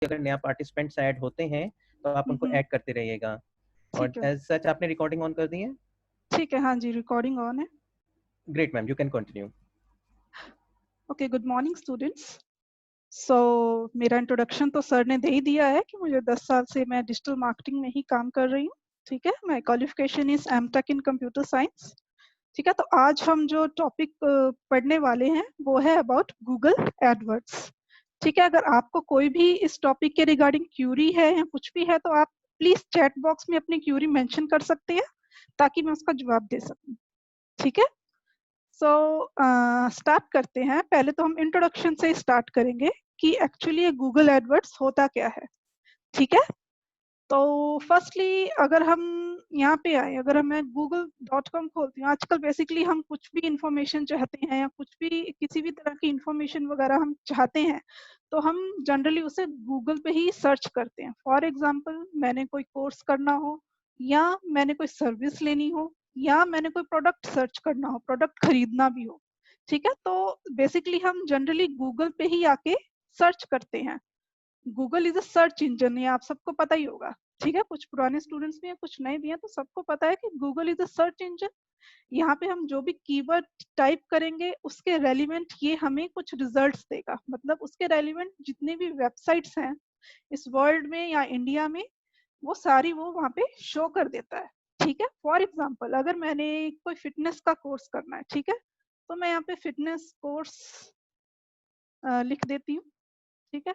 अगर नया participants add होते हैं तो आप उनको ऐड करते रहिएगा। और ठीक है। एज सच आपने रिकॉर्डिंग ऑन कर दी है? ठीक है, हाँ जी, रिकॉर्डिंग ऑन है। Great ma'am, you can continue. Okay, good morning students. So मेरा इंट्रोडक्शन तो सर ने दे ही दिया है कि मुझे 10 साल से मैं डिजिटल मार्केटिंग में ही काम कर रही हूँ। ठीक है, my qualification is MTech in computer science. ठीक है, तो आज हम जो टॉपिक पढ़ने वाले हैं वो है अबाउट गूगल एडवर्ड्स। ठीक है, अगर आपको कोई भी इस टॉपिक के रिगार्डिंग क्यूरी है या कुछ भी है तो आप प्लीज चैट बॉक्स में अपनी क्यूरी मेंशन कर सकते हैं ताकि मैं उसका जवाब दे सकूं। ठीक है, सो स्टार्ट करते हैं। पहले तो हम इंट्रोडक्शन से स्टार्ट करेंगे कि एक्चुअली ये गूगल एडवर्ड्स होता क्या है। ठीक है, तो फर्स्टली अगर हम यहाँ पे आए, अगर मैं google.com खोलती हूँ, आजकल बेसिकली हम कुछ भी इंफॉर्मेशन चाहते हैं या कुछ भी किसी भी तरह की इंफॉर्मेशन वगैरह हम चाहते हैं तो हम जनरली उसे गूगल पे ही सर्च करते हैं। फॉर एग्जांपल मैंने कोई कोर्स करना हो या मैंने कोई सर्विस लेनी हो या मैंने कोई प्रोडक्ट सर्च करना हो, प्रोडक्ट खरीदना भी हो। ठीक है, तो बेसिकली हम जनरली गूगल पे ही आके सर्च करते हैं। Google is a search engine, ये आप सबको पता ही होगा। ठीक है, कुछ पुराने स्टूडेंट्स भी हैं कुछ नए भी हैं, तो सबको पता है कि Google is a search engine. यहाँ पे हम जो भी कीवर्ड टाइप करेंगे उसके रेलिवेंट ये हमें कुछ रिजल्ट्स देगा, मतलब उसके रेलिवेंट जितने भी वेबसाइट्स हैं इस वर्ल्ड में या इंडिया में वो सारी वो वहाँ पे शो कर देता है। ठीक है, फॉर एग्जाम्पल अगर मैंने कोई फिटनेस का कोर्स करना है, ठीक है, तो मैं यहाँ पे फिटनेस कोर्स लिख देती हूँ। ठीक है,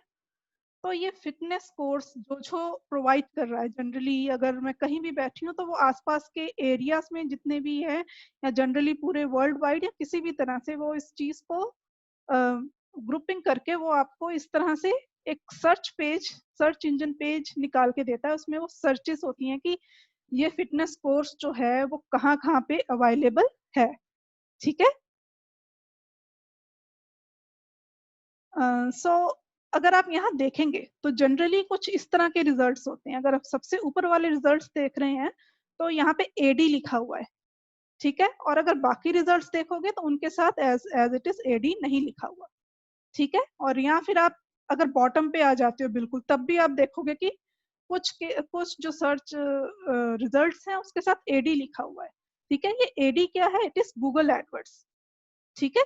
तो ये फिटनेस कोर्स जो जो प्रोवाइड कर रहा है, जनरली अगर मैं कहीं भी बैठी हूँ तो वो आसपास के एरियाज में जितने भी हैं या जनरली पूरे वर्ल्ड वाइड या किसी भी तरह से वो इस चीज को ग्रुपिंग करके वो आपको इस तरह से एक search page, search engine page निकाल के देता है। उसमें वो सर्चेस होती हैं कि ये फिटनेस कोर्स जो है वो कहाँ कहाँ पे अवेलेबल है। ठीक है, सो अगर आप यहाँ देखेंगे तो जनरली कुछ इस तरह के रिजल्ट्स होते हैं। अगर आप सबसे ऊपर वाले रिजल्ट्स देख रहे हैं तो यहाँ पे एडी लिखा हुआ है। ठीक है, और अगर बाकी रिजल्ट्स देखोगे तो उनके साथ as as it is ad नहीं लिखा हुआ। ठीक है, और यहाँ फिर आप अगर बॉटम पे आ जाते हो बिल्कुल तब भी आप देखोगे कि कुछ जो सर्च रिजल्ट्स हैं उसके साथ एडी लिखा हुआ है। ठीक है, ये एडी क्या है? It is Google AdWords. ठीक है,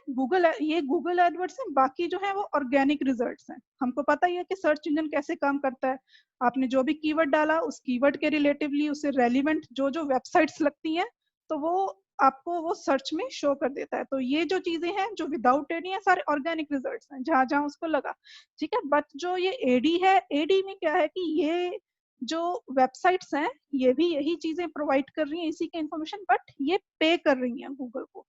ये गूगल एडवर्ड्स हैं, बाकी जो है वो ऑर्गेनिक रिजल्ट्स हैं। हमको पता ही है कि सर्च इंजन कैसे काम करता है। आपने जो भी कीवर्ड डाला उस कीवर्ड के रिलेटिवली उसे रेलिवेंट जो जो वेबसाइट्स लगती हैं तो वो आपको वो सर्च में शो कर देता है। तो ये जो चीजें हैं जो विदाउट एडी है सारे ऑर्गेनिक रिजल्ट्स हैं जहां जहां उसको लगा। ठीक है, बट जो ये एडी है, एडी में क्या है कि ये जो वेबसाइट्स हैं ये भी यही चीजें प्रोवाइड कर रही हैं, इसी के इंफॉर्मेशन, बट ये पे कर रही हैं गूगल को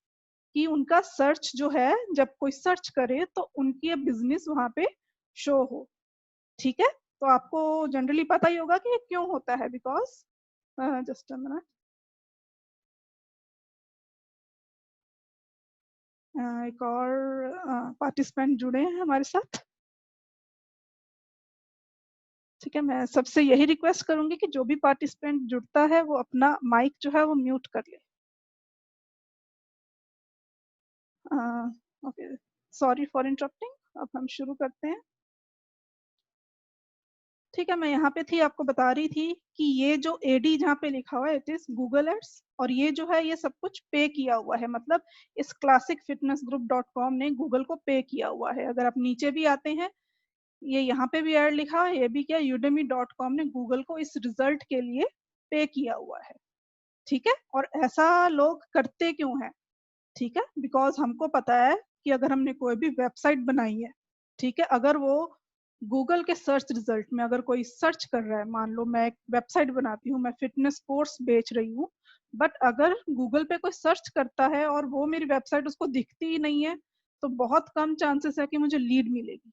कि उनका सर्च जो है जब कोई सर्च करे तो उनकी बिजनेस वहां पे शो हो। ठीक है, तो आपको जनरली पता ही होगा कि ये क्यों होता है, बिकॉज जस्ट अ मिनट, एक और पार्टिसिपेंट जुड़े हैं हमारे साथ। ठीक है, मैं सबसे यही रिक्वेस्ट करूंगी कि जो भी पार्टिसिपेंट जुड़ता है वो अपना माइक जो है वो म्यूट कर ले। Okay, sorry for interrupting. अब हम शुरू करते हैं। ठीक है, मैं यहाँ पे थी, आपको बता रही थी कि ये जो एडी जहाँ पे लिखा हुआ है इट इज गूगल एड्स, और ये जो है ये सब कुछ पे किया हुआ है। मतलब इस क्लासिक फिटनेस ग्रुप .com ने गूगल को पे किया हुआ है। अगर आप नीचे भी आते हैं, ये यहाँ पे भी ऐड लिखा है, ये भी क्या, udemy.com ने गूगल को इस रिजल्ट के लिए पे किया हुआ है। ठीक है, और ऐसा लोग करते क्यों हैं? ठीक है, बिकॉज हमको पता है कि अगर हमने कोई भी वेबसाइट बनाई है, ठीक है, अगर वो गूगल के सर्च रिजल्ट में अगर कोई सर्च कर रहा है, मान लो मैं एक वेबसाइट बनाती हूँ, मैं फिटनेस कोर्स बेच रही हूँ, बट अगर गूगल पे कोई सर्च करता है और वो मेरी वेबसाइट उसको दिखती ही नहीं है तो बहुत कम चांसेस है कि मुझे लीड मिलेगी।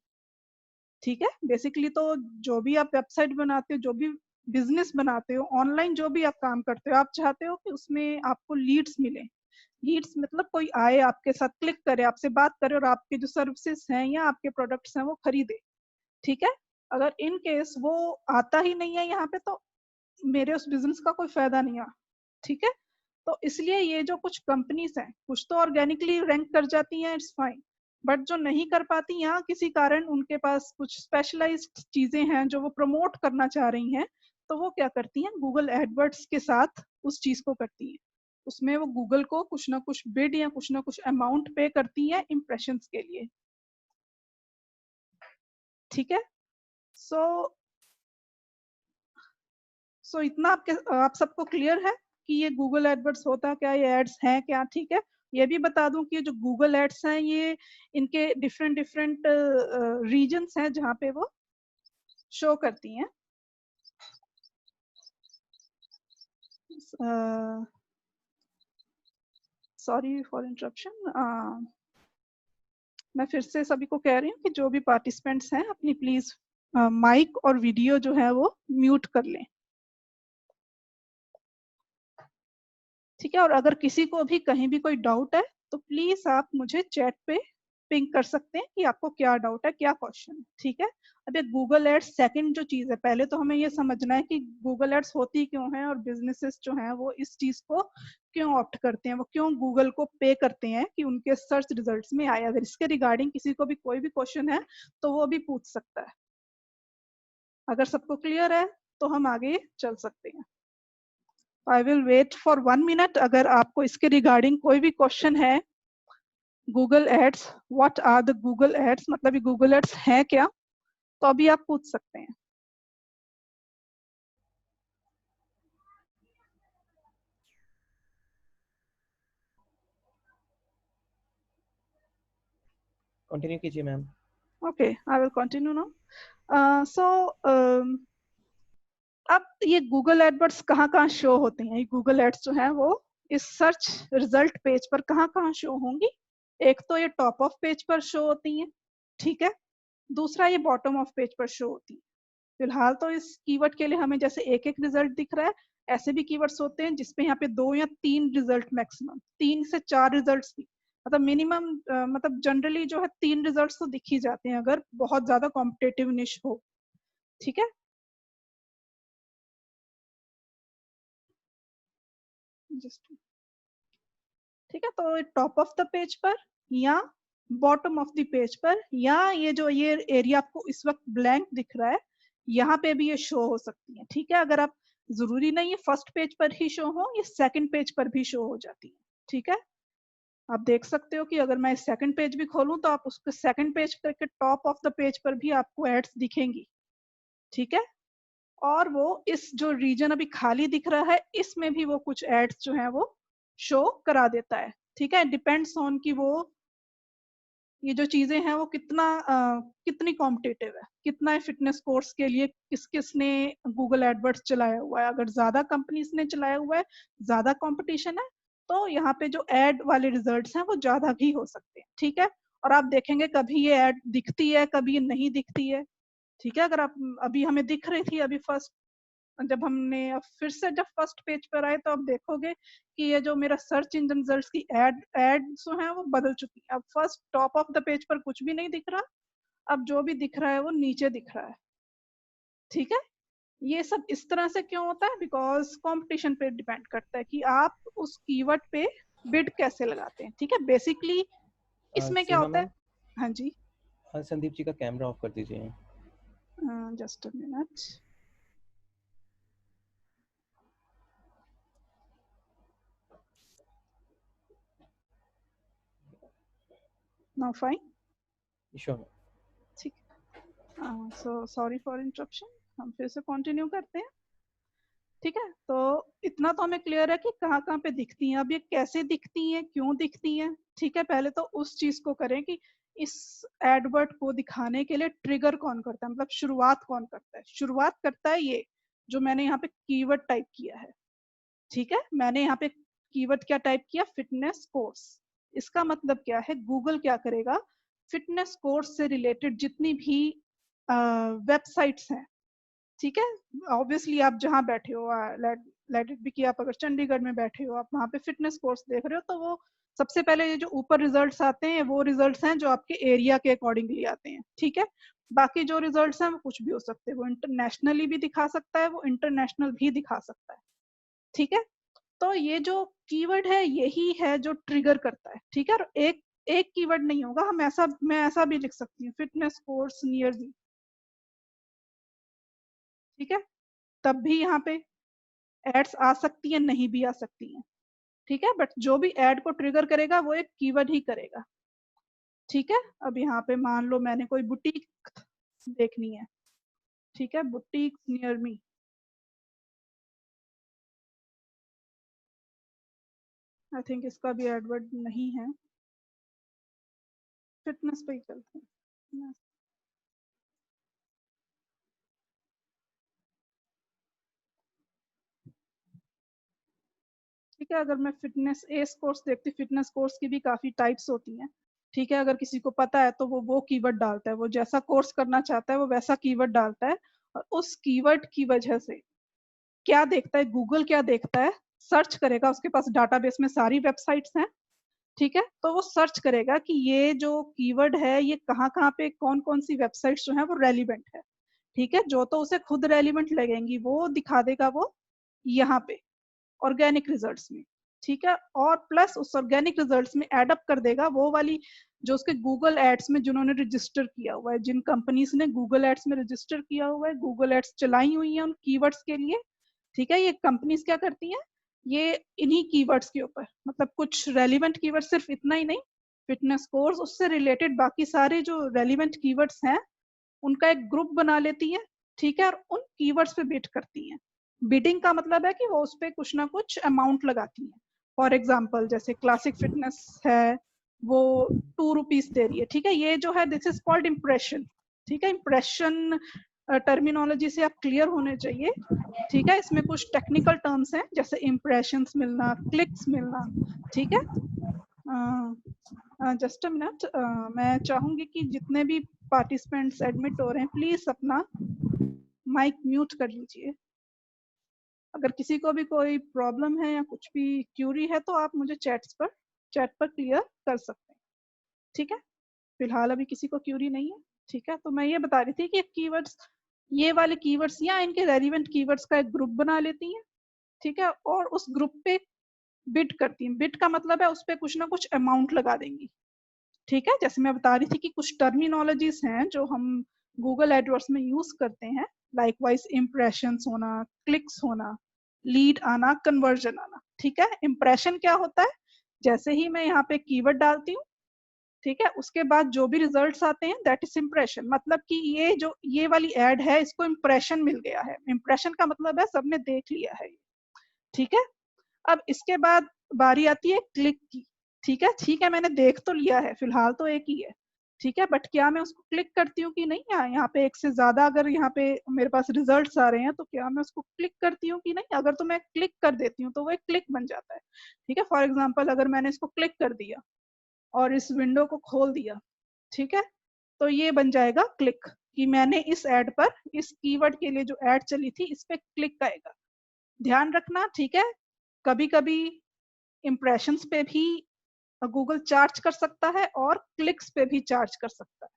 ठीक है, बेसिकली तो जो भी आप वेबसाइट बनाते हो, जो भी बिजनेस बनाते हो, ऑनलाइन जो भी आप काम करते हो, आप चाहते हो कि उसमें आपको लीड्स मिले। लीड्स मतलब कोई आए आपके साथ, क्लिक करे, आपसे बात करे और आपके जो सर्विसेज हैं या आपके प्रोडक्ट्स हैं वो खरीदे। ठीक है, अगर इन केस वो आता ही नहीं है यहाँ पे तो मेरे उस बिजनेस का कोई फायदा नहीं है। ठीक है, तो इसलिए ये जो कुछ कंपनीज हैं कुछ तो ऑर्गेनिकली रैंक कर जाती हैं, इट्स फाइन, बट जो नहीं कर पाती या किसी कारण उनके पास कुछ स्पेशलाइज्ड चीजें हैं जो वो प्रमोट करना चाह रही हैं, तो वो क्या करती हैं, गूगल एडवर्ड्स के साथ उस चीज को करती हैं। उसमें वो गूगल को कुछ ना कुछ बिड या कुछ ना कुछ अमाउंट पे करती है इम्प्रेशंस के लिए। ठीक है, सो इतना आप सबको क्लियर है कि ये गूगल एडवर्ड्स होता क्या, ये एड्स हैं क्या। ठीक है, ये भी बता दूं कि जो गूगल एड्स हैं ये इनके डिफरेंट डिफरेंट रीजन्स हैं जहाँ पे वो शो करती हैं। Sorry for interruption. मैं फिर से सभी को कह रही हूँ कि जो भी पार्टिसिपेंट्स हैं अपनी प्लीज माइक और वीडियो जो है वो म्यूट कर लें। ठीक है, और अगर किसी को भी कहीं भी कोई डाउट है तो प्लीज आप मुझे चैट पे पिंग कर सकते हैं कि आपको क्या डाउट है, क्या क्वेश्चन है। ठीक है, अब ये गूगल एड्स सेकंड जो चीज है, पहले तो हमें ये समझना है कि गूगल एड्स होती क्यों है और बिजनेसेस जो हैं वो इस चीज को क्यों ऑप्ट करते हैं, वो क्यों गूगल को पे करते हैं कि उनके सर्च रिजल्ट्स में आए। अगर इसके रिगार्डिंग किसी को भी कोई भी क्वेश्चन है तो वो भी पूछ सकता है। अगर सबको क्लियर है तो हम आगे चल सकते हैं। I will wait for 1 minute. अगर आपको इसके रिगार्डिंग कोई भी क्वेश्चन है, Google ads, what are the Google ads, मतलब ये गूगल एड्स है क्या, तो अभी आप पूछ सकते हैं। कंटिन्यू कीजिए ma'am. Okay, I will continue now. So अब ये गूगल एडवर्ड्स कहाँ कहाँ शो होते हैं, ये गूगल एड्स जो है वो इस सर्च रिजल्ट पेज पर कहाँ कहाँ शो होंगी। एक तो ये टॉप ऑफ पेज पर शो होती हैं, ठीक है, दूसरा ये बॉटम ऑफ पेज पर शो होती है। फिलहाल तो इस कीवर्ड के लिए हमें जैसे एक एक रिजल्ट दिख रहा है, ऐसे भी कीवर्ड्स होते हैं जिसपे यहाँ पे 2 या 3 रिजल्ट, मैक्सिमम 3 से 4 रिजल्ट्स भी, मतलब मिनिमम मतलब जनरली जो है 3 रिजल्ट्स तो दिख ही जाते हैं अगर बहुत ज्यादा कॉम्पिटेटिव निश हो। ठीक है, जस्ट ठीक है, तो टॉप ऑफ द पेज पर या बॉटम ऑफ द पेज पर, या ये जो ये एरिया आपको इस वक्त ब्लैंक दिख रहा है यहाँ पे भी ये शो हो सकती है। ठीक है, अगर आप, जरूरी नहीं है फर्स्ट पेज पर ही शो हो, ये सेकंड पेज पर भी शो हो जाती है। ठीक है, आप देख सकते हो कि अगर मैं सेकंड पेज भी खोलूं तो आप उसके सेकंड पेज के टॉप ऑफ द पेज पर भी आपको एड्स दिखेंगी। ठीक है, और वो इस जो रीजन अभी खाली दिख रहा है इसमें भी वो कुछ एड्स जो है वो शो करा देता है। ठीक है, डिपेंड्स ऑन कि वो ये जो चीजें हैं वो कितनी कॉम्पिटेटिव है, कितना है फिटनेस कोर्स के लिए किस किसने गूगल एडवर्ड्स चलाया हुआ है। अगर ज्यादा कंपनीज ने चलाया हुआ है, ज्यादा कंपटीशन है, तो यहाँ पे जो एड वाले रिजल्ट्स हैं वो ज्यादा भी हो सकते हैं। ठीक है, और आप देखेंगे कभी ये एड दिखती है कभी ये नहीं दिखती है। ठीक है, अगर आप, अभी हमें दिख रही थी अभी फर्स्ट, जब हमने फिर से जब फर्स्ट पेज पर आए तो आप देखोगे कि ये जो मेरा सर्च इंजन रिजल्ट्स की एड जो है वो बदल चुकी है। अब first top of the page पर कुछ भी नहीं दिख रहा, अब जो भी दिख रहा है वो नीचे दिख रहा है। ठीक है, ये सब इस तरह से क्यों होता है, बिकॉज कंपटीशन पे डिपेंड करता है कि आप उस कीवर्ड पे बिड कैसे लगाते हैं। ठीक है, बेसिकली इसमें क्या सीमा होता है। मैम, हाँ जी, संदीप जी का कैमरा ऑफ कर दीजिए। Just a minute. Now fine. Sure. ठीक है, सो सॉरी फॉर इंटरप्शन, हम फिर से कंटिन्यू करते हैं। ठीक है, तो इतना तो हमें क्लियर है कि कहाँ कहाँ पे दिखती हैं। अब ये कैसे दिखती हैं, क्यों दिखती हैं। ठीक है, पहले तो उस चीज को करें कि इस एडवर्ट को दिखाने के लिए ट्रिगर कौन करता है, मतलब शुरुआत कौन करता है। शुरुआत करता है ये जो मैंने यहाँ पे कीवर्ड टाइप किया है। ठीक है, मैंने यहाँ पे कीवर्ड क्या टाइप किया, फिटनेस कोर्स। इसका मतलब क्या है, गूगल क्या करेगा, फिटनेस कोर्स से रिलेटेड जितनी भी वेबसाइट्स हैं, ठीक है, ऑब्वियसली आप जहाँ बैठे हो, लेट इट बी कि आप अगर चंडीगढ़ में बैठे हो, आप वहाँ पे फिटनेस कोर्स देख रहे हो, तो वो सबसे पहले ये जो ऊपर रिजल्ट्स आते हैं वो रिजल्ट्स हैं जो आपके एरिया के अकॉर्डिंगली आते हैं। ठीक है, बाकी जो रिजल्ट्स हैं वो कुछ भी हो सकते हैं, वो इंटरनेशनली भी दिखा सकता है, वो इंटरनेशनल भी दिखा सकता है। ठीक है, तो ये जो कीवर्ड है यही है जो ट्रिगर करता है। ठीक है, और एक एक कीवर्ड नहीं होगा, मैं ऐसा भी लिख सकती हूँ, फिटनेस कोर्स नियर मी, ठीक है, तब भी यहाँ पे एड्स आ सकती है, नहीं भी आ सकती हैं, ठीक है, बट जो भी एड को ट्रिगर करेगा वो एक कीवर्ड ही करेगा, ठीक है। अब यहाँ पे मान लो मैंने कोई बुटीक देखनी है, ठीक है, boutique near me, I think इसका भी एडवर्ड नहीं है, फिटनेस पे ही चलते हैं, ठीक है। अगर मैं फिटनेस एस कोर्स देखती, फिटनेस कोर्स की भी काफी टाइप्स होती हैं, ठीक है, अगर किसी को पता है तो वो कीवर्ड डालता है, वो जैसा कोर्स करना चाहता है वो वैसा कीवर्ड डालता है, और उस कीवर्ड की वजह से क्या देखता है, गूगल क्या देखता है, सर्च करेगा, उसके पास डाटाबेस में सारी वेबसाइट्स हैं, ठीक है, तो वो सर्च करेगा कि ये जो कीवर्ड है ये कहाँ कहाँ पे कौन कौन सी वेबसाइट्स जो है वो रेलिवेंट है, ठीक है, जो तो उसे खुद रेलिवेंट लगेंगी वो दिखा देगा वो यहाँ पे ऑर्गेनिक रिजल्ट्स में, ठीक है, और प्लस उस ऑर्गेनिक रिजल्ट्स में एडअप कर देगा वो वाली जो उसके गूगल एड्स में जिन्होंने रजिस्टर किया हुआ है, जिन कंपनीज ने गूगल एड्स में रजिस्टर किया हुआ है, गूगल एड्स चलाई हुई है उन कीवर्ड्स के लिए, ठीक है, ये कंपनीज क्या करती हैं, ये इन्हीं कीवर्ड्स के ऊपर, मतलब कुछ रेलिवेंट कीवर्ड, सिर्फ इतना ही नहीं, फिटनेस कोर्स उससे रिलेटेड बाकी सारे जो रेलिवेंट कीवर्ड्स हैं उनका एक ग्रुप बना लेती है, ठीक है, और उन कीवर्ड्स पे बिड करती हैं। बिडिंग का मतलब है कि वो उस पर कुछ ना कुछ अमाउंट लगाती हैं, फॉर एग्जाम्पल जैसे क्लासिक फिटनेस है, वो ₹2 दे रही है, ठीक है, ये जो है दिस इज कॉल्ड इम्प्रेशन, ठीक है, इम्प्रेशन टर्मिनोलॉजी से आप क्लियर होने चाहिए, ठीक है, इसमें कुछ टेक्निकल टर्म्स हैं जैसे इम्प्रेशंस मिलना, क्लिक्स मिलना, ठीक है। जस्ट अ मिनट, मैं चाहूंगी कि जितने भी पार्टिसिपेंट्स एडमिट हो रहे हैं प्लीज अपना माइक म्यूट कर लीजिए, अगर किसी को भी कोई प्रॉब्लम है या कुछ भी क्यूरी है तो आप मुझे चैट पर क्लियर कर सकते हैं, ठीक है, फिलहाल अभी किसी को क्यूरी नहीं है, ठीक है, तो मैं ये बता रही थी कि कीवर्ड्स, ये वाले कीवर्ड्स या इनके रेलिवेंट कीवर्ड्स का एक ग्रुप बना लेती हैं, ठीक है, और उस ग्रुप पे बिड करती हैं, बिड का मतलब है उस पर कुछ ना कुछ अमाउंट लगा देंगी, ठीक है, जैसे मैं बता रही थी कि कुछ टर्मिनोलॉजीज हैं जो हम गूगल एडवर्ड्स में यूज करते हैं, लाइक वाइज इम्प्रेशंस होना, क्लिक्स होना, लीड आना, कन्वर्जन आना, ठीक है, इम्प्रेशन क्या होता है, जैसे ही मैं यहाँ पे कीवर्ड डालती हूँ, ठीक है, उसके बाद जो भी रिजल्ट्स आते हैं दैट इज इम्प्रेशन, मतलब कि ये वाली एड है इसको इम्प्रेशन मिल गया है, इम्प्रेशन का मतलब है सबने देख लिया है, ठीक है। अब इसके बाद बारी आती है क्लिक की, ठीक है, मैंने देख तो लिया है, फिलहाल तो एक ही है, ठीक है, बट क्या मैं उसको क्लिक करती हूँ कि नहीं, यहाँ पे एक से ज्यादा अगर यहाँ पे मेरे पास रिजल्ट्स आ रहे हैं तो क्या मैं उसको क्लिक करती हूँ कि नहीं, अगर तो मैं क्लिक कर देती हूँ तो वो एक क्लिक बन जाता है, ठीक है, फॉर एग्जाम्पल अगर मैंने इसको क्लिक कर दिया और इस विंडो को खोल दिया, ठीक है, तो ये बन जाएगा क्लिक, कि मैंने इस एड पर, इस कीवर्ड के लिए जो एड चली थी इस पे क्लिक आएगा, ध्यान रखना, ठीक है, कभी कभी इम्प्रेशंस पे भी गूगल चार्ज कर सकता है और क्लिक्स पे भी चार्ज कर सकता है,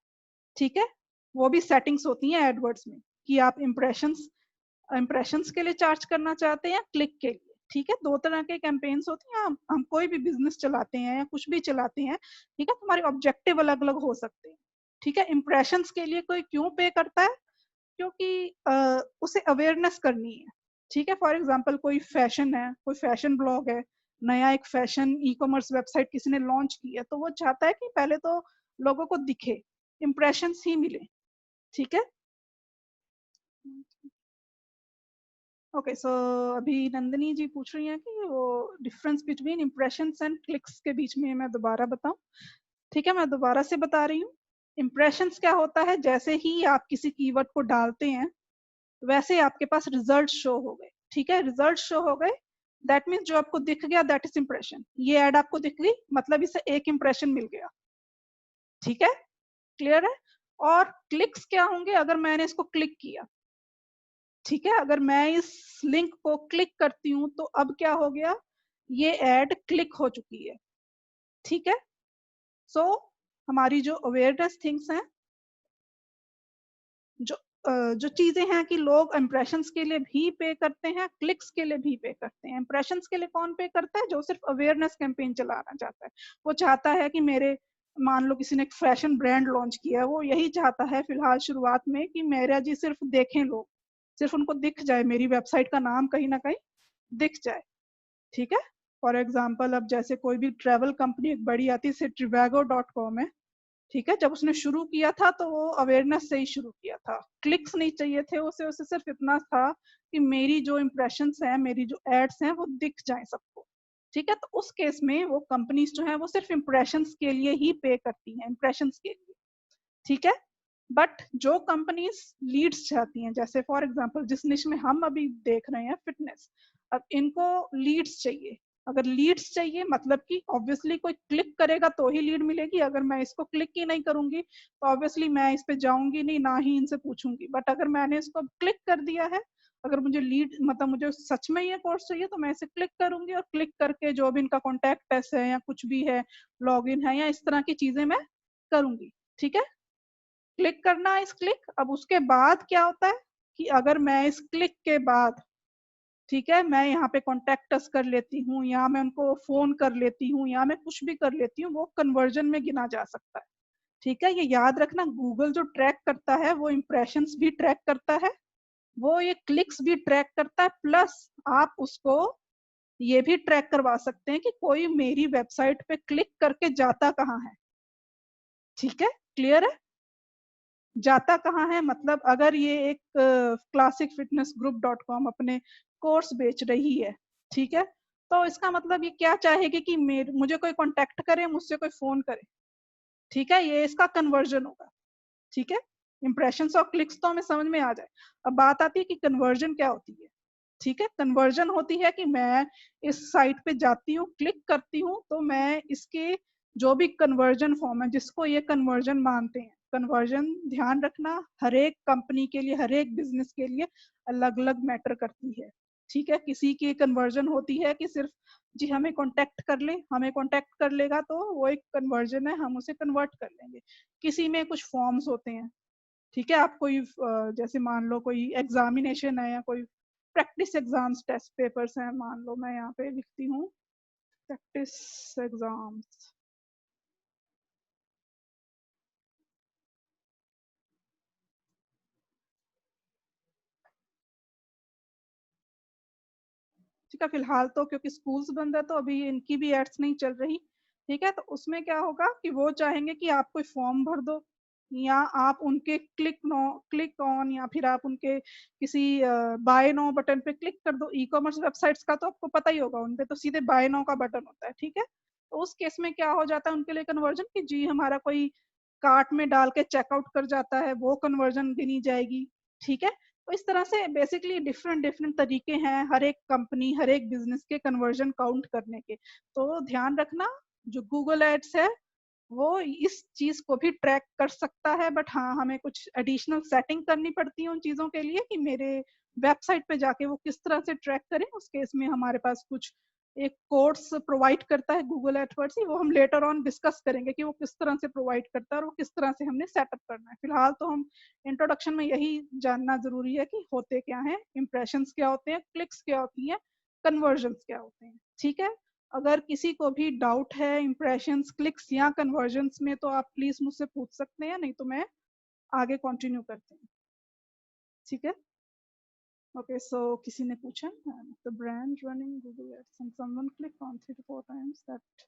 ठीक है, वो भी सेटिंग्स होती हैं एडवर्ड्स में कि आप इम्प्रेशंस के लिए चार्ज करना चाहते हैं या क्लिक के लिए, ठीक है, दो तरह के कैंपेन्स होती हैं, हम कोई भी बिजनेस चलाते हैं या कुछ भी चलाते हैं, ठीक है, तुम्हारे ऑब्जेक्टिव अलग अलग हो सकते हैं, ठीक है, इम्प्रेशंस के लिए कोई क्यों पे करता है, क्योंकि उसे अवेयरनेस करनी है, ठीक है, फॉर एग्जांपल कोई फैशन है, कोई फैशन ब्लॉग है, नया एक फैशन ई कॉमर्स वेबसाइट किसी ने लॉन्च की है, तो वो चाहता है कि पहले तो लोगों को दिखे, इम्प्रेशंस ही मिले, ठीक है, ओके, सो अभी नंदिनी जी पूछ रही हैं कि वो difference between impressions and clicks के बीच में मैं दोबारा बताऊं, ठीक है, मैं दोबारा से बता रही हूँ, इम्प्रेशंस क्या होता है, जैसे ही आप किसी कीवर्ड को डालते हैं वैसे आपके पास रिजल्ट शो हो गए, ठीक है, रिजल्ट शो हो गए, दैट मीन्स जो आपको दिख गया दैट इज इम्प्रेशन, ये ऐड आपको दिख गई मतलब इसे एक इम्प्रेशन मिल गया, ठीक है, क्लियर है। और क्लिक्स क्या होंगे, अगर मैंने इसको क्लिक किया, ठीक है, अगर मैं इस लिंक को क्लिक करती हूँ तो अब क्या हो गया, ये एड क्लिक हो चुकी है, ठीक है, सो हमारी जो अवेयरनेस थिंग्स हैं, जो जो चीजें हैं कि लोग इंप्रेशंस के लिए भी पे करते हैं, क्लिक्स के लिए भी पे करते हैं, इंप्रेशंस के लिए कौन पे करता है, जो सिर्फ अवेयरनेस कैंपेन चलाना चाहता है, वो चाहता है कि मेरे मान लो किसी ने एक फैशन ब्रांड लॉन्च किया है, वो यही चाहता है फिलहाल शुरुआत में कि मेरा जी सिर्फ देखें लोग, सिर्फ उनको दिख जाए, मेरी वेबसाइट का नाम कहीं ना कहीं दिख जाए, ठीक है। फॉर एग्जाम्पल अब जैसे कोई भी ट्रैवल कंपनी एक बड़ी आती है, trivago.com है, ठीक है। जब उसने शुरू किया था तो वो अवेयरनेस से ही शुरू किया था, क्लिक्स नहीं चाहिए थे उसे सिर्फ इतना था कि मेरी जो इम्प्रेशंस हैं, मेरी जो एड्स हैं वो दिख जाएं सबको, ठीक है। तो उस केस में वो कंपनीज जो है वो सिर्फ इम्प्रेशंस के लिए ही पे करती हैं, इम्प्रेशंस के लिए, ठीक है। बट जो कंपनीज लीड्स चाहती हैं, जैसे फॉर एग्जांपल जिस निश में हम अभी देख रहे हैं फिटनेस, अब इनको लीड्स चाहिए। अगर लीड्स चाहिए मतलब कि ऑब्वियसली कोई क्लिक करेगा तो ही लीड मिलेगी, अगर मैं इसको क्लिक ही नहीं करूंगी तो ऑब्वियसली मैं इस पे जाऊंगी नहीं, ना ही इनसे पूछूंगी। बट अगर मैंने इसको क्लिक कर दिया है, अगर मुझे लीड मतलब मुझे सच में ये कोर्स चाहिए तो मैं इसे क्लिक करूंगी, और क्लिक करके जो भी इनका कॉन्टैक्ट है या कुछ भी है, लॉगिन है या इस तरह की चीजें मैं करूंगी, ठीक है। क्लिक करना है इस क्लिक। अब उसके बाद क्या होता है कि अगर मैं इस क्लिक के बाद, ठीक है, मैं यहाँ पे कॉन्टेक्ट अस कर लेती हूँ, या मैं उनको फोन कर लेती हूँ, या मैं कुछ भी कर लेती हूँ, वो कन्वर्जन में गिना जा सकता है, ठीक है। ये याद रखना, गूगल जो ट्रैक करता है वो इम्प्रेशंस भी ट्रैक करता है, वो ये क्लिक्स भी ट्रैक करता है, प्लस आप उसको ये भी ट्रैक करवा सकते हैं कि कोई मेरी वेबसाइट पे क्लिक करके जाता कहाँ है, ठीक है। क्लियर है? जाता कहाँ है मतलब अगर ये एक क्लासिक फिटनेस ग्रुप .com अपने कोर्स बेच रही है, ठीक है, तो इसका मतलब ये क्या चाहेगी कि मुझे कोई कांटेक्ट करे, मुझसे कोई फोन करे, ठीक है। ये इसका कन्वर्जन होगा, ठीक है। इंप्रेशंस और क्लिक्स तो हमें समझ में आ जाए। अब बात आती है कि कन्वर्जन क्या होती है, ठीक है। कन्वर्जन होती है कि मैं इस साइट पे जाती हूँ, क्लिक करती हूँ, तो मैं इसके जो भी कन्वर्जन फॉर्म है जिसको ये कन्वर्जन मानते हैं, कन्वर्जन ध्यान रखना हर एक कंपनी के लिए, हर एक बिजनेस के लिए अलग अलग मैटर करती है, ठीक है। किसी की कन्वर्जन होती है कि सिर्फ जी हमें कांटेक्ट कर ले, हमें कांटेक्ट कर लेगा तो वो एक कन्वर्जन है, हम उसे कन्वर्ट कर लेंगे। किसी में कुछ फॉर्म्स होते हैं, ठीक है। आप कोई जैसे मान लो कोई एग्जामिनेशन है या कोई प्रैक्टिस एग्जाम्स टेस्ट पेपर्स हैं, मान लो मैं यहाँ पे लिखती हूँ प्रैक्टिस एग्जाम्स, ठीक है। फिलहाल तो क्योंकि स्कूल्स बंद है तो अभी इनकी भी एड्स नहीं चल रही, ठीक है। तो उसमें क्या होगा कि वो चाहेंगे कि आप कोई फॉर्म भर दो, या आप उनके क्लिक ऑन, या फिर आप उनके किसी बाय नो बटन पे क्लिक कर दो। ई कॉमर्स वेबसाइट्स का तो आपको पता ही होगा, उनपे तो सीधे बाय नो का बटन होता है, ठीक है। तो उस केस में क्या हो जाता है उनके लिए कन्वर्जन कि जी हमारा कोई कार्ट में डाल के चेकआउट कर जाता है, वो कन्वर्जन गिनी जाएगी, ठीक है। तो इस तरह से बेसिकली डिफरेंट डिफरेंट तरीके हैं हर एक कंपनी, हर एक बिजनेस के कन्वर्जन काउंट करने के। तो ध्यान रखना जो गूगल एड्स है वो इस चीज को भी ट्रैक कर सकता है, बट हाँ हमें कुछ एडिशनल सेटिंग करनी पड़ती है उन चीजों के लिए कि मेरे वेबसाइट पे जाके वो किस तरह से ट्रैक करें। उस केस में हमारे पास कुछ एक कोर्स प्रोवाइड करता है गूगल एडवर्ड्स ही, वो हम लेटर ऑन डिस्कस करेंगे कि वो किस तरह से प्रोवाइड करता है और वो किस तरह से हमने सेटअप करना है। फिलहाल तो हम इंट्रोडक्शन में यही जानना जरूरी है कि होते क्या हैं, इंप्रेशंस क्या होते हैं, क्लिक्स क्या होती हैं, कन्वर्जन्स क्या होते हैं, ठीक है। अगर किसी को भी डाउट है इंप्रेशंस, क्लिक्स या कन्वर्जन्स में तो आप प्लीज मुझसे पूछ सकते हैं, नहीं तो मैं आगे कंटिन्यू करते हैं, ठीक है। ओके सो किसी ने पूछा the brand running Google ads and someone click on 3 to 4 times that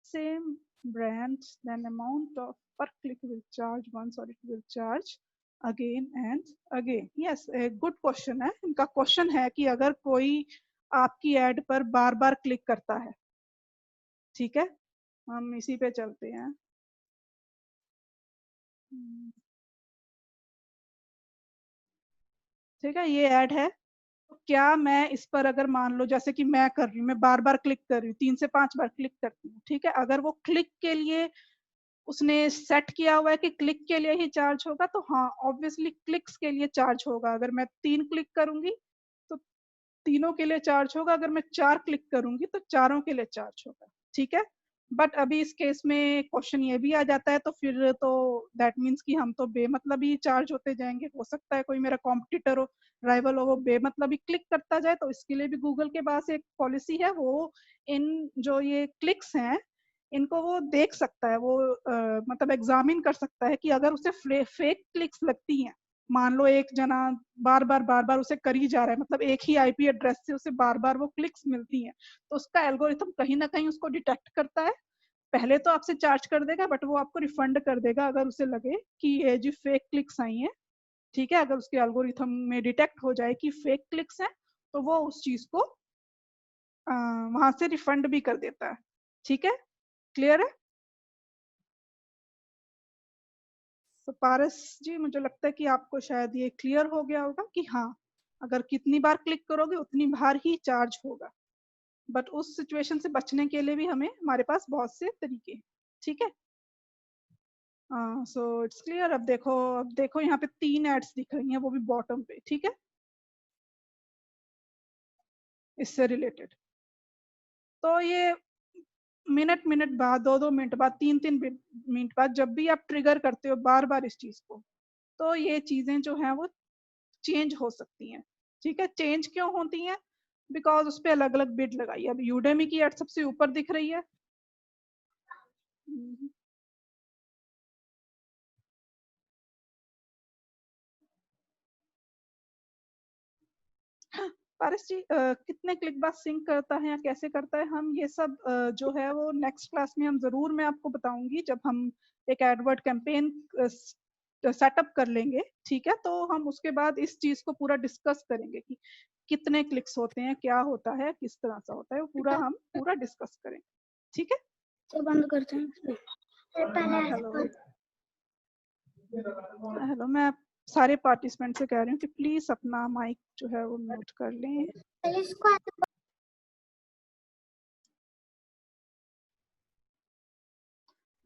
same brand, then amount of per click will charge once or it will charge again and again. Yes, एक good question है। इनका question है कि अगर कोई आपकी add पर बार बार click करता है, ठीक है, हम इसी पे चलते हैं। ठीक है, ये ऐड है, तो क्या मैं इस पर अगर मान लो जैसे कि मैं कर रही हूँ, मैं बार बार क्लिक कर रही हूँ, 3 से 5 बार क्लिक करती हूँ, ठीक है। अगर वो क्लिक के लिए उसने सेट किया हुआ है कि क्लिक के लिए ही चार्ज होगा, तो हाँ ऑब्वियसली क्लिक्स के लिए चार्ज होगा। अगर मैं 3 क्लिक करूंगी तो तीनों के लिए चार्ज होगा, अगर मैं 4 क्लिक करूंगी तो चारों के लिए चार्ज होगा, ठीक है। बट अभी इस केस में क्वेश्चन ये भी आ जाता है, तो फिर तो दैट मीन्स कि हम तो बेमतलब ही चार्ज होते जाएंगे। हो सकता है कोई मेरा कॉम्पिटिटर हो, राइवल हो, वो बेमतलब ही क्लिक करता जाए, तो इसके लिए भी गूगल के पास एक पॉलिसी है, वो इन जो ये क्लिक्स हैं इनको वो देख सकता है, वो मतलब एग्जामिन कर सकता है कि अगर उसे फेक क्लिक्स लगती हैं, मान लो एक जना बार बार उसे कर ही जा रहा है, मतलब एक ही आईपी एड्रेस से उसे बार बार वो क्लिक्स मिलती हैं, तो उसका एल्गोरिथम कहीं ना कहीं उसको डिटेक्ट करता है। पहले तो आपसे चार्ज कर देगा, बट वो आपको रिफंड कर देगा अगर उसे लगे कि ये जो फेक क्लिक्स आई हैं, ठीक है, अगर उसके एल्गोरिथम में डिटेक्ट हो जाए कि फेक क्लिक्स हैं, तो वो उस चीज को वहां से रिफंड भी कर देता है। ठीक है, क्लियर है? तो पारस जी, मुझे लगता है कि आपको शायद ये क्लियर हो गया होगा कि हाँ, अगर कितनी बार क्लिक करोगे उतनी बार ही चार्ज होगा, बट उस सिचुएशन से बचने के लिए भी हमें हमारे पास बहुत से तरीके हैं। ठीक है, सो इट्स क्लियर। अब देखो यहाँ पे 3 एड्स दिख रही हैं, वो भी बॉटम पे। ठीक है, इससे रिलेटेड। तो ये मिनट बाद, 2-2 मिनट बाद, 3-3 मिनट बाद, जब भी आप ट्रिगर करते हो बार बार इस चीज को, तो ये चीजें जो है वो चेंज हो सकती हैं। ठीक है, चेंज क्यों होती हैं? बिकॉज उस पर अलग अलग बिड लगाई है। अब यूडेमी की एड सबसे ऊपर दिख रही है। पारस जी, कितने क्लिक बाद सिंक करता है या कैसे करता है, हम ये सब जो है वो नेक्स्ट क्लास में हम जरूर मैं आपको बताऊंगी, जब हम एक एडवर्ड कैंपेन सेटअप कर लेंगे। ठीक है, तो हम उसके बाद इस चीज को पूरा डिस्कस करेंगे कि कितने क्लिक्स होते हैं, क्या होता है, किस तरह से होता है, वो पूरा हम पूरा डिस्कस करेंगे। ठीक है, तो बंद करते हैं। हेलो हेलो, मैं सारे पार्टिसिपेंट से कह रही हूँ कि प्लीज अपना माइक जो है वो म्यूट कर लें।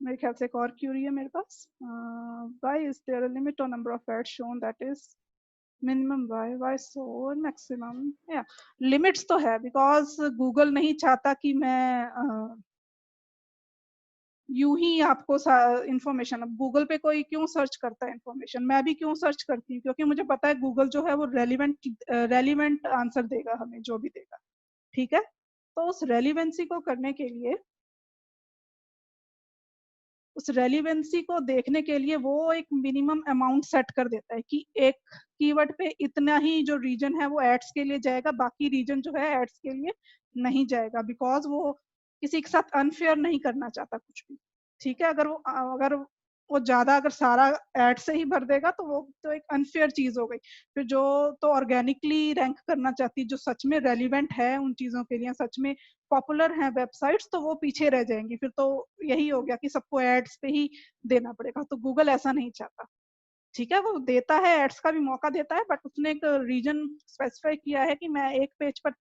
मेरे ख्याल से एक और क्यूरी है मेरे पास। Why is there a limit on number of ads shown, that is minimum why so maximum? या लिमिट्स तो है, बिकॉज गूगल नहीं चाहता कि मैं यूं ही आपको इंफॉर्मेशन। अब गूगल पे कोई क्यों सर्च करता है इंफॉर्मेशन, मैं भी क्यों सर्च करती हूँ, क्योंकि मुझे पता है गूगल जो है वो रेलिवेंट आंसर देगा हमें, जो भी देगा। ठीक है, तो उस रेलिवेंसी को करने के लिए, उस रेलिवेंसी को देखने के लिए वो एक मिनिमम अमाउंट सेट कर देता है कि एक कीवर्ड पे इतना ही जो रीजन है वो एड्स के लिए जाएगा, बाकी रीजन जो है एड्स के लिए नहीं जाएगा, बिकॉज वो किसी के साथ अनफेयर नहीं करना चाहता कुछ भी। ठीक है, अगर वो ज्यादा अगर सारा एड से ही भर देगा तो वो तो एक अनफेयर चीज हो गई। फिर जो तो ऑर्गेनिकली रैंक करना चाहती, जो सच में रेलिवेंट है उन चीजों के लिए, सच में पॉपुलर हैं वेबसाइट्स, तो वो पीछे रह जाएंगी। फिर तो यही हो गया कि सबको एड्स पे ही देना पड़ेगा, तो गूगल ऐसा नहीं चाहता। ठीक है, वो देता है एड्स का भी मौका देता है, बट उसने एक रीजन स्पेसिफाई किया है कि मैं एक पेज पर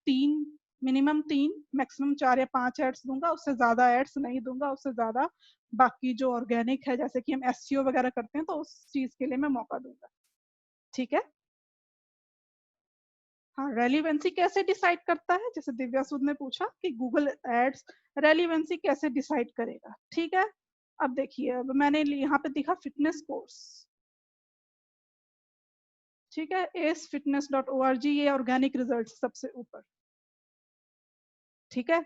मिनिमम 3 मैक्सिमम 4 या 5 एड्स दूंगा, उससे ज्यादा एड्स नहीं दूंगा, उससे ज्यादा बाकी जो ऑर्गेनिक है, जैसे कि हम एसईओ वगैरह करते हैं, तो उस चीज के लिए मैं मौका दूंगा। ठीक है, हाँ, रेलिवेंसी कैसे डिसाइड करता है, जैसे दिव्या सूद ने पूछा कि गूगल एड्स रेलिवेंसी कैसे डिसाइड करेगा। ठीक है, अब देखिए, अब मैंने यहाँ पे दिखा फिटनेस कोर्स। ठीक है, acefitness.org, ये ऑर्गेनिक रिजल्ट सबसे ऊपर। ठीक है,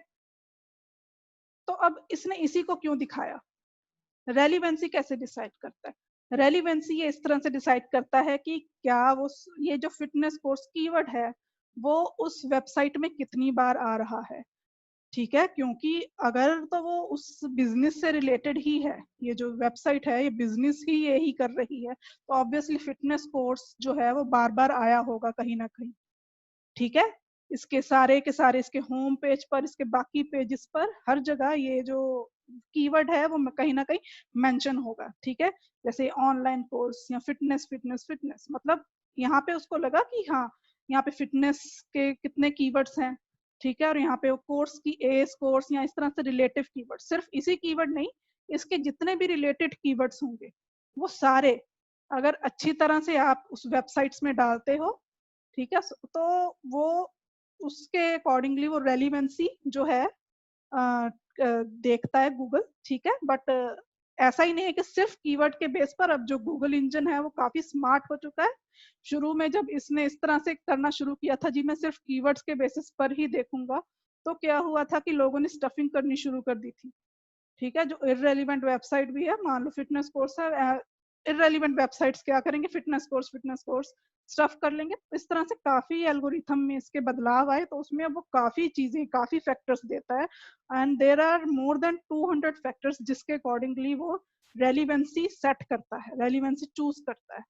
तो अब इसने इसी को क्यों दिखाया? रेलिवेंसी कैसे डिसाइड करता है? रेलिवेंसी ये इस तरह से डिसाइड करता है कि क्या वो, ये जो फिटनेस कोर्स कीवर्ड है वो उस वेबसाइट में कितनी बार आ रहा है। ठीक है, क्योंकि अगर तो वो उस बिजनेस से रिलेटेड ही है, ये जो वेबसाइट है ये बिजनेस ही यही कर रही है, तो ऑब्वियसली फिटनेस कोर्स जो है वो बार बार आया होगा कहीं ना कहीं। ठीक है, इसके सारे के सारे, इसके होम पेज पर, इसके बाकी पेजेस पर, हर जगह ये जो कीवर्ड है वो कहीं ना कहीं मेंशन होगा। ठीक है, जैसे ऑनलाइन कोर्स या फिटनेस फिटनेस फिटनेस, मतलब यहाँ पे उसको लगा कि हाँ, यहाँ पे फिटनेस के कितने कीवर्ड्स हैं। ठीक है, और यहाँ पे कोर्स की एस कोर्स या इस तरह से रिलेटिव कीवर्ड, सिर्फ इसी कीवर्ड नहीं, इसके जितने भी रिलेटेड कीवर्ड्स होंगे वो सारे, अगर अच्छी तरह से आप उस वेबसाइट्स में डालते हो, ठीक है, तो वो उसके अकॉर्डिंगली वो रेलिवेंसी जो है देखता है गूगल। ठीक है, बट ऐसा ही नहीं है कि सिर्फ कीवर्ड के बेस पर। अब जो गूगल इंजन है वो काफी स्मार्ट हो चुका है। शुरू में जब इसने इस तरह से करना शुरू किया था, जी मैं सिर्फ कीवर्ड्स के बेसिस पर ही देखूंगा, तो क्या हुआ था कि लोगों ने स्टफिंग करनी शुरू कर दी थी। ठीक है। जो इररेलेवेंट वेबसाइट भी है, मान लो फिटनेस कोर्स है, इररेलेवेंट वेबसाइट्स क्या करेंगे, फिटनेस कोर्स स्टफ कर लेंगे। इस तरह से काफी एल्गोरिथम में इसके बदलाव आए, तो उसमें अब वो काफी चीजें, काफी फैक्टर्स देता है, and there are more than 200 factors जिसके अकॉर्डिंगली वो रेलिवेंसी सेट करता है, रेलिवेंसी चूज करता है।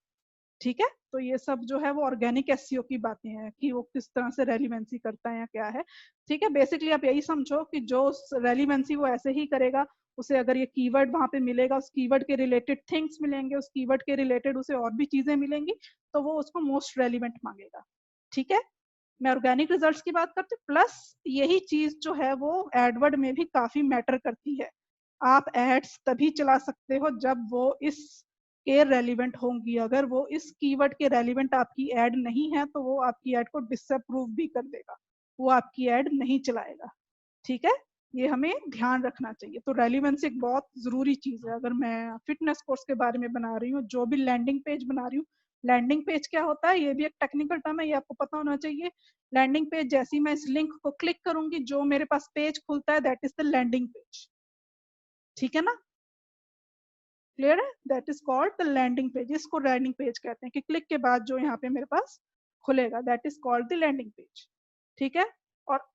ठीक है। तो ये सब जो है वो ऑर्गेनिक एसईओ की बातें हैं कि वो किस तरह से रेलिवेंसी करता है या क्या है। ठीक है। बेसिकली आप यही समझो कि जो रेलिवेंसी वो ऐसे ही करेगा, उसे अगर ये कीवर्ड वहां पे मिलेगा, उस कीवर्ड के रिलेटेड थिंग्स मिलेंगे, उस कीवर्ड के रिलेटेड उसे और भी चीजें मिलेंगी, तो वो उसको मोस्ट रेलिवेंट मांगेगा। ठीक है। मैं ऑर्गेनिक रिजल्ट्स की बात करती हूँ, प्लस यही चीज जो है वो एडवर्ड में भी काफी मैटर करती है। आप एड्स तभी चला सकते हो जब वो इस के रेलिवेंट होंगी। अगर वो इस कीवर्ड के रेलिवेंट आपकी एड नहीं है, तो वो आपकी एड को डिसअप्रूव भी कर देगा, वो आपकी एड नहीं चलाएगा। ठीक है। ये हमें ध्यान रखना चाहिए। तो रेलिवेंस एक बहुत जरूरी चीज है। अगर मैं फिटनेस कोर्स के बारे में बना रही हूँ, जो भी लैंडिंग पेज बना रही हूँ, लैंडिंग पेज क्या होता है, ये भी एक टेक्निकल टर्म है, ये आपको पता होना चाहिए। लैंडिंग पेज, जैसे मैं इस लिंक को क्लिक करूंगी, जो मेरे पास पेज खुलता है, that is the landing page. ठीक है ना, क्लियर है? That is called the landing page. इसको लैंडिंग पेज कहते हैं कि क्लिक के बाद जो यहाँ पे मेरे पास खुलेगा, that is called the landing page. ठीक है। और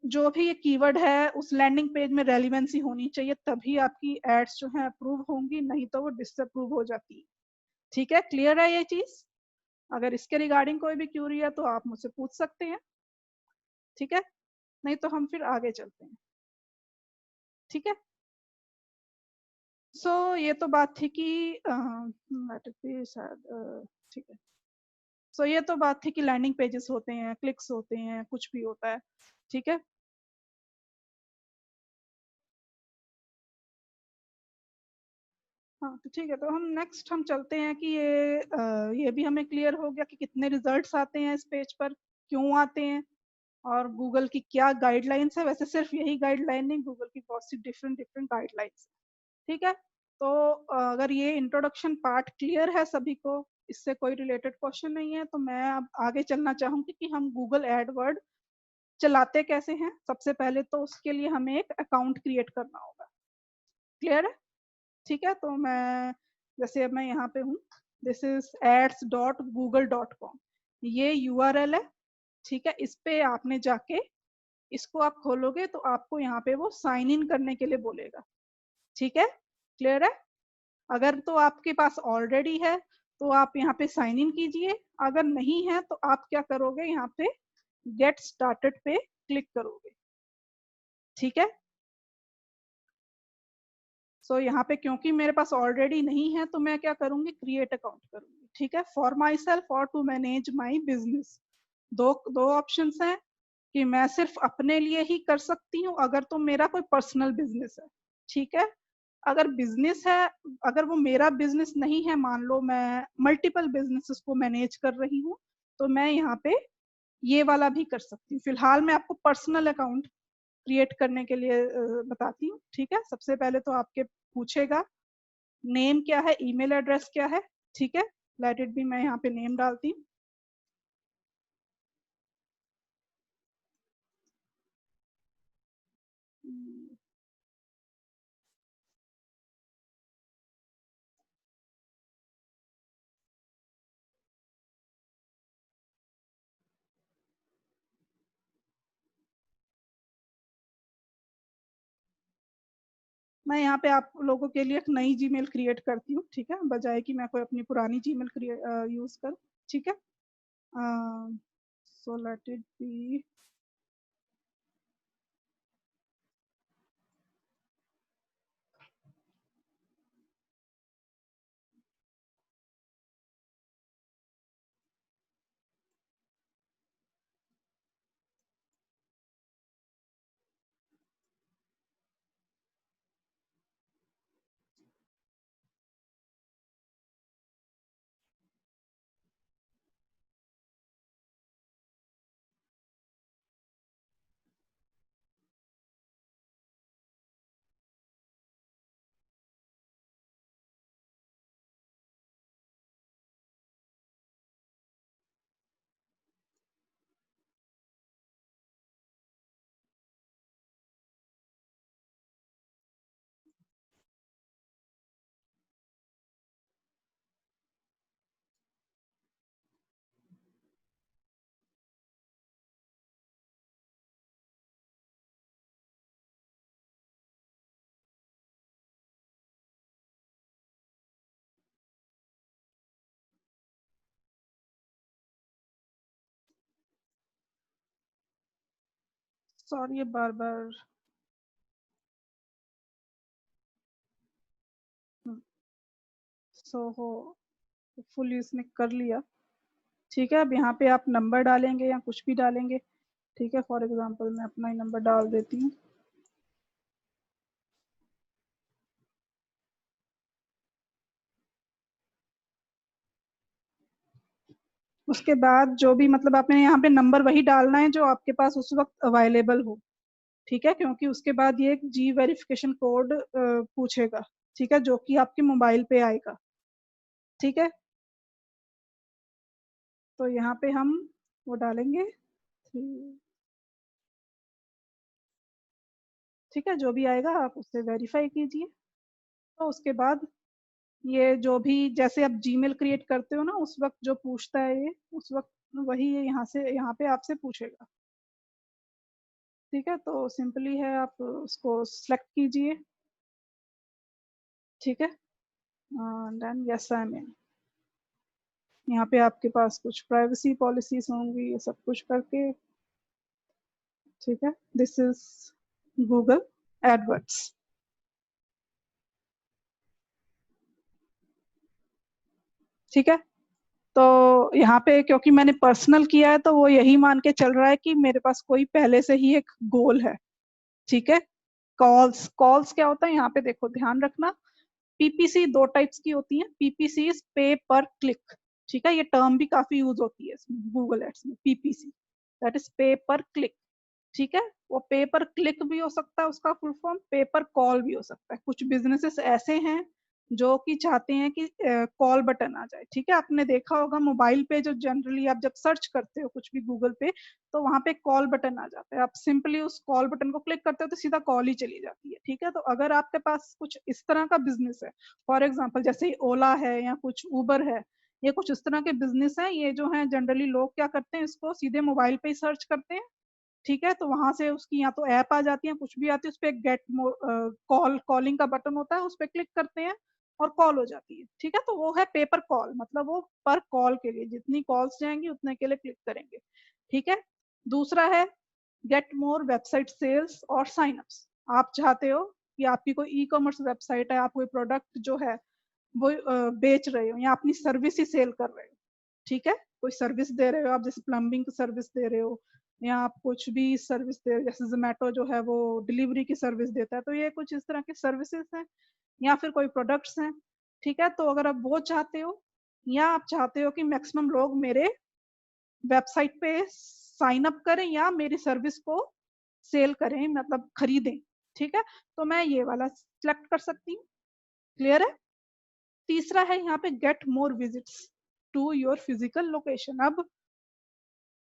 जो भी ये कीवर्ड है, उस लैंडिंग पेज में रेलिवेंसी होनी चाहिए, तभी आपकी एड्स जो है अप्रूव होंगी, नहीं तो वो डिसअप्रूव हो जाती है। ठीक है, क्लियर है ये चीज? अगर इसके रिगार्डिंग कोई भी क्यूरी है तो आप मुझसे पूछ सकते हैं। ठीक है, नहीं तो हम फिर आगे चलते हैं। ठीक है। सो ये तो बात थी कि शायद ठीक है। सो ये तो बात थी कि लैंडिंग पेजेस होते हैं, क्लिक्स होते हैं, कुछ भी होता है। ठीक है। हाँ, तो ठीक है। तो हम नेक्स्ट हम चलते हैं कि ये भी हमें क्लियर हो गया कि कितने रिजल्ट्स आते हैं इस पेज पर, क्यों आते हैं, और गूगल की क्या गाइडलाइंस है। वैसे सिर्फ यही गाइडलाइन नहीं, गूगल की बहुत सी डिफरेंट डिफरेंट गाइडलाइंस। ठीक है। तो अगर ये इंट्रोडक्शन पार्ट क्लियर है सभी को, इससे कोई रिलेटेड क्वेश्चन नहीं है, तो मैं अब आगे चलना चाहूंगी कि हम गूगल एडवर्ड चलाते कैसे हैं। सबसे पहले तो उसके लिए हमें एक अकाउंट क्रिएट करना होगा। क्लियर है? ठीक है। तो मैं, जैसे अब मैं यहाँ पे हूँ, दिस इज ads.google.com, ये यूआरएल है। ठीक है। इस पे आपने जाके, इसको आप खोलोगे तो आपको यहाँ पे वो साइन इन करने के लिए बोलेगा। ठीक है, क्लियर है? अगर तो आपके पास ऑलरेडी है तो आप यहाँ पे साइन इन कीजिए, अगर नहीं है तो आप क्या करोगे, यहाँ पे गेट स्टार्टेड पे क्लिक करोगे। ठीक है। सो यहाँ पे क्योंकि मेरे पास ऑलरेडी नहीं है, तो मैं क्या करूंगी, क्रिएट अकाउंट करूंगी। ठीक है। फॉर माई सेल्फ और टू मैनेज माई बिजनेस, दो दो ऑप्शन हैं कि मैं सिर्फ अपने लिए ही कर सकती हूँ, अगर तो मेरा कोई पर्सनल बिजनेस है। ठीक है। अगर बिजनेस है, अगर वो मेरा बिजनेस नहीं है, मान लो मैं मल्टीपल बिजनेसेस को मैनेज कर रही हूँ, तो मैं यहाँ पे ये वाला भी कर सकती हूँ। फिलहाल मैं आपको पर्सनल अकाउंट क्रिएट करने के लिए बताती हूँ। ठीक है। सबसे पहले तो आपके पूछेगा नेम क्या है, ईमेल एड्रेस क्या है। ठीक है। लेट इट बी, मैं यहाँ पे नेम डालती हूँ। मैं यहाँ पे आप लोगों के लिए एक नई जीमेल क्रिएट करती हूँ। ठीक है, बजाय कि मैं कोई अपनी पुरानी जीमेल यूज करूँ। ठीक है। So let it be, sorry ये बार बार हो फुल इसने कर लिया। ठीक है, अब यहाँ पे आप नंबर डालेंगे या कुछ भी डालेंगे। ठीक है, फॉर एग्जांपल मैं अपना ही नंबर डाल देती हूँ। उसके बाद जो भी मतलब आपने यहाँ पे नंबर वही डालना है जो आपके पास उस वक्त अवेलेबल हो। ठीक है, क्योंकि उसके बाद ये जी वेरिफिकेशन कोड पूछेगा। ठीक है, जो कि आपके मोबाइल पे आएगा। ठीक है, तो यहाँ पे हम वो डालेंगे। ठीक है, जो भी आएगा आप उससे वेरीफाई कीजिए। तो उसके बाद ये जो भी जैसे आप जीमेल क्रिएट करते हो ना, उस वक्त जो पूछता है ये उस वक्त वही ये यहाँ पे आपसे पूछेगा। ठीक है, तो सिंपली है आप उसको सिलेक्ट कीजिए। ठीक है, देन यस आई एम इन। यहाँ पे आपके पास कुछ प्राइवेसी पॉलिसीज होंगी, ये सब कुछ करके। ठीक है, दिस इज गूगल एडवर्ड्स। ठीक है, तो यहाँ पे क्योंकि मैंने पर्सनल किया है तो वो यही मान के चल रहा है कि मेरे पास कोई पहले से ही एक गोल है। ठीक है, कॉल्स क्या होता है यहाँ पे देखो, ध्यान रखना। पीपीसी दो टाइप्स की होती है। पीपीसी इज पे पर क्लिक। ठीक है, ये टर्म भी काफी यूज होती है गूगल एड्स में। पीपीसी दैट इज पे पर क्लिक। ठीक है, वो पे पर क्लिक भी हो सकता है, उसका फुल फॉर्म पे पर कॉल भी हो सकता है। कुछ बिजनेसेस ऐसे हैं जो कि चाहते हैं कि कॉल बटन आ जाए। ठीक है, आपने देखा होगा मोबाइल पे जो जनरली आप जब सर्च करते हो कुछ भी गूगल पे, तो वहां पे कॉल बटन आ जाता है। आप सिंपली उस कॉल बटन को क्लिक करते हो तो सीधा कॉल ही चली जाती है। ठीक है, तो अगर आपके पास कुछ इस तरह का बिजनेस है, फॉर एग्जाम्पल जैसे ओला है या कुछ उबर है, ये कुछ इस तरह के बिजनेस है, ये जो है जनरली लोग क्या करते हैं, इसको सीधे मोबाइल पे ही सर्च करते हैं। ठीक है, तो वहां से उसकी या तो ऐप आ जाती है, कुछ भी आती है, उस पर गेट कॉलिंग का बटन होता है, उस पर क्लिक करते हैं और कॉल हो जाती है। ठीक है, तो वो है पेपर कॉल, मतलब वो पर कॉल के लिए जितनी कॉल्स जाएंगी उतने के लिए क्लिक करेंगे। ठीक है, दूसरा है गेट मोर वेबसाइट सेल्स और साइन अप्स। आप चाहते हो कि आपकी कोई ई कॉमर्स वेबसाइट है, आप कोई प्रोडक्ट जो है वो बेच रहे हो या अपनी सर्विस ही सेल कर रहे हो। ठीक है, कोई सर्विस दे रहे हो आप, जैसे प्लम्बिंग की सर्विस दे रहे हो या आप कुछ भी सर्विस दे रहे हो, जैसे जोमेटो जो है वो डिलीवरी की सर्विस देता है, तो ये कुछ इस तरह की सर्विसेज हैं या फिर कोई प्रोडक्ट्स हैं। ठीक है, तो अगर आप वो चाहते हो या आप चाहते हो कि मैक्सिमम लोग मेरे वेबसाइट पे साइन अप करें या मेरी सर्विस को सेल करें, मतलब खरीदें। ठीक है, तो मैं ये वाला सिलेक्ट कर सकती हूँ। क्लियर है। तीसरा है यहाँ पे get more visits to your physical location. अब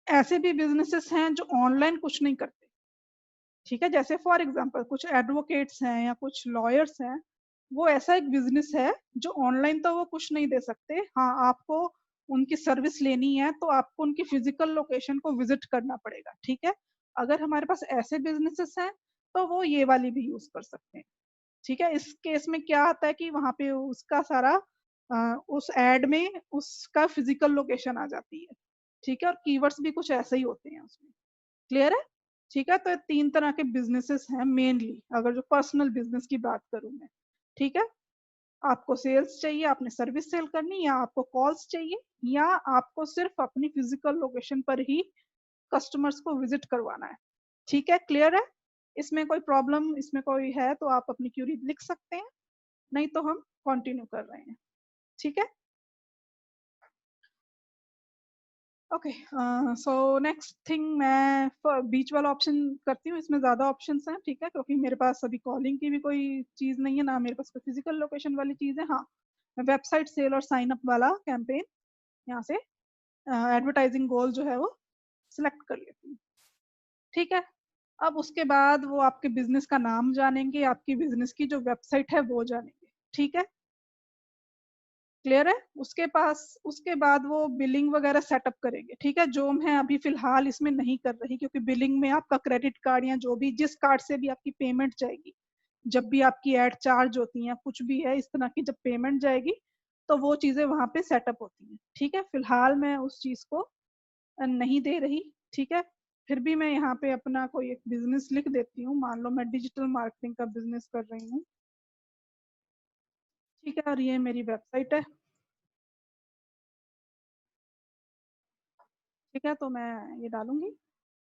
ऐसे भी बिजनेसेस हैं जो ऑनलाइन कुछ नहीं करते। ठीक है, जैसे फॉर एग्जांपल कुछ एडवोकेट्स हैं या कुछ लॉयर्स हैं, वो ऐसा एक बिजनेस है जो ऑनलाइन तो वो कुछ नहीं दे सकते। हाँ, आपको उनकी सर्विस लेनी है तो आपको उनकी फिजिकल लोकेशन को विजिट करना पड़ेगा। ठीक है, अगर हमारे पास ऐसे बिजनेसेस हैं तो वो ये वाली भी यूज कर सकते हैं। ठीक है, इस केस में क्या आता है कि वहां पे उसका सारा उस एड में उसका फिजिकल लोकेशन आ जाती है। ठीक है, और कीवर्ड्स भी कुछ ऐसे ही होते हैं उसमें। क्लियर है। ठीक है, तो तीन तरह के बिजनेसेस हैं मेनली, अगर जो पर्सनल बिजनेस की बात करूं मैं। ठीक है, आपको सेल्स चाहिए, आपने सर्विस सेल करनी, या आपको कॉल्स चाहिए, या आपको सिर्फ अपनी फिजिकल लोकेशन पर ही कस्टमर्स को विजिट करवाना है। ठीक है, क्लियर है। इसमें कोई प्रॉब्लम, इसमें कोई है तो आप अपनी क्यूरी लिख सकते हैं, नहीं तो हम कंटिन्यू कर रहे हैं। ठीक है, ओके। सो नेक्स्ट थिंग मैं बीच वाला ऑप्शन करती हूँ, इसमें ज्यादा ऑप्शंस हैं। ठीक है, क्योंकि मेरे पास अभी कॉलिंग की भी कोई चीज नहीं है, ना मेरे पास कोई फिजिकल लोकेशन वाली चीज है। हाँ, मैं वेबसाइट सेल और साइन अप वाला कैंपेन यहाँ से एडवर्टाइजिंग गोल जो है वो सिलेक्ट कर लेती हूँ। ठीक है, अब उसके बाद वो आपके बिजनेस का नाम जानेंगे, आपकी बिजनेस की जो वेबसाइट है वो जानेंगे। ठीक है, क्लियर है। उसके बाद वो बिलिंग वगैरह सेटअप करेंगे। ठीक है, जो मैं अभी फिलहाल इसमें नहीं कर रही, क्योंकि बिलिंग में आपका क्रेडिट कार्ड या जो भी जिस कार्ड से भी आपकी पेमेंट जाएगी, जब भी आपकी एड चार्ज होती है, कुछ भी है इस तरह की, जब पेमेंट जाएगी तो वो चीजें वहां पे सेटअप होती हैं। ठीक है, फिलहाल मैं उस चीज को नहीं दे रही। ठीक है, फिर भी मैं यहाँ पे अपना कोई एक बिजनेस लिख देती हूँ। मान लो मैं डिजिटल मार्केटिंग का बिजनेस कर रही हूँ, ठीक है, और ये मेरी वेबसाइट है, ठीक है। तो मैं ये डालूंगी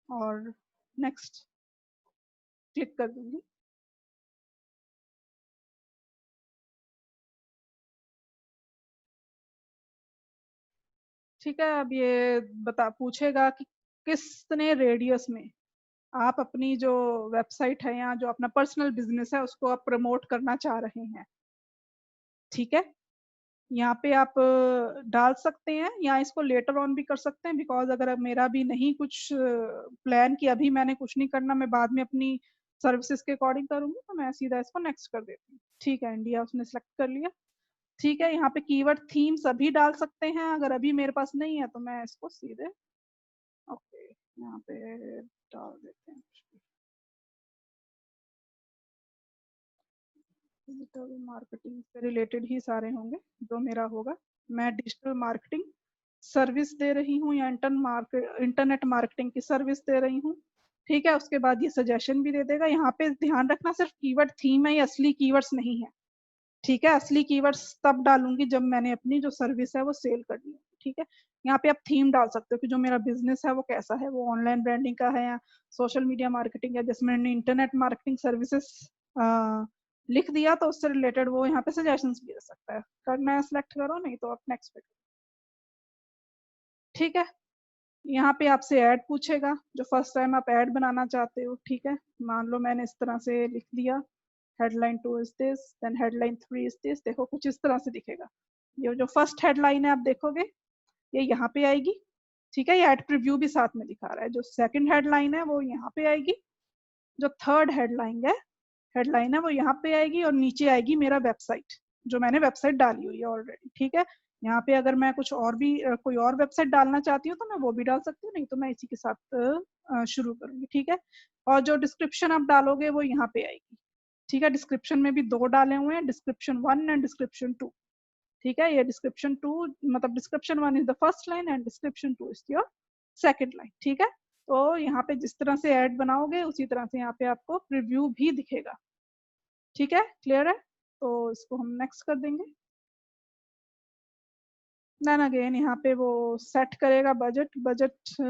और नेक्स्ट क्लिक कर दूंगी। ठीक है, अब ये पूछेगा कि किसने रेडियस में आप अपनी जो वेबसाइट है या जो अपना पर्सनल बिजनेस है उसको आप प्रमोट करना चाह रहे हैं, ठीक है। यहाँ पे आप डाल सकते हैं या इसको लेटर ऑन भी कर सकते हैं, बिकॉज अगर अब मेरा भी नहीं कुछ प्लान कि अभी मैंने कुछ नहीं करना, मैं बाद में अपनी सर्विसेज के अकॉर्डिंग करूंगी, तो मैं सीधा इसको नेक्स्ट कर देती हूँ। ठीक है, इंडिया उसने सेलेक्ट कर लिया। ठीक है, यहाँ पे कीवर्ड थीम्स अभी डाल सकते हैं, अगर अभी मेरे पास नहीं है तो मैं इसको सीधे ओके यहाँ पे डाल देते हैं। डिजिटल मार्केटिंग से रिलेटेड ही सारे होंगे जो मेरा होगा। मैं डिजिटल मार्केटिंग सर्विस दे रही हूँ या इंटरनेट मार्केटिंग की सर्विस दे रही हूँ, ठीक है। उसके बाद ये सजेशन भी दे देगा। यहाँ पे ध्यान रखना सिर्फ कीवर्ड थीम है, ये असली कीवर्ड्स नहीं है, ठीक है। असली कीवर्ड्स तब डालूंगी जब मैंने अपनी जो सर्विस है वो सेल करनी है, ठीक है। यहाँ पे आप थीम डाल सकते हो कि जो मेरा बिजनेस है वो कैसा है, वो ऑनलाइन ब्रांडिंग का है या सोशल मीडिया मार्केटिंग है। जैसे मैंने इंटरनेट मार्केटिंग सर्विसेज लिख दिया तो उससे रिलेटेड वो यहाँ पे सजेशंस भी दे सकता है। करना है सिलेक्ट करो, नहीं तो आप नेक्स्ट पे, ठीक है। यहाँ पे आपसे ऐड पूछेगा, जो फर्स्ट टाइम आप ऐड बनाना चाहते हो, ठीक है। मान लो मैंने इस तरह से लिख दिया, headline 2 is this, then headline 3 is this. देखो कुछ इस तरह से दिखेगा। ये जो फर्स्ट हेडलाइन है आप देखोगे ये यहाँ पे आएगी, ठीक है। ये एड प्रीव्यू भी साथ में दिखा रहा है। जो सेकंड हेडलाइन है वो यहाँ पे आएगी, जो थर्ड हेडलाइन है वो यहाँ पे आएगी, और नीचे आएगी मेरा वेबसाइट, जो मैंने वेबसाइट डाली हुई है ऑलरेडी, ठीक है। यहाँ पे अगर मैं कुछ और भी कोई और वेबसाइट डालना चाहती हूँ तो मैं वो भी डाल सकती हूँ, नहीं तो मैं इसी के साथ शुरू करूंगी, ठीक है। और जो डिस्क्रिप्शन आप डालोगे वो यहाँ पे आएगी, ठीक है। डिस्क्रिप्शन में भी 2 डाले हुए हैं, डिस्क्रिप्शन 1 एंड डिस्क्रिप्शन 2, ठीक है। ये डिस्क्रिप्शन 2 मतलब description 1 is the first line and description 2 is your second line, ठीक है। तो यहाँ पे जिस तरह से ऐड बनाओगे उसी तरह से यहाँ पे आपको प्रीव्यू भी दिखेगा, ठीक है। क्लियर है? तो इसको हम नेक्स्ट कर देंगे। देन अगेन यहाँ पे वो सेट करेगा बजट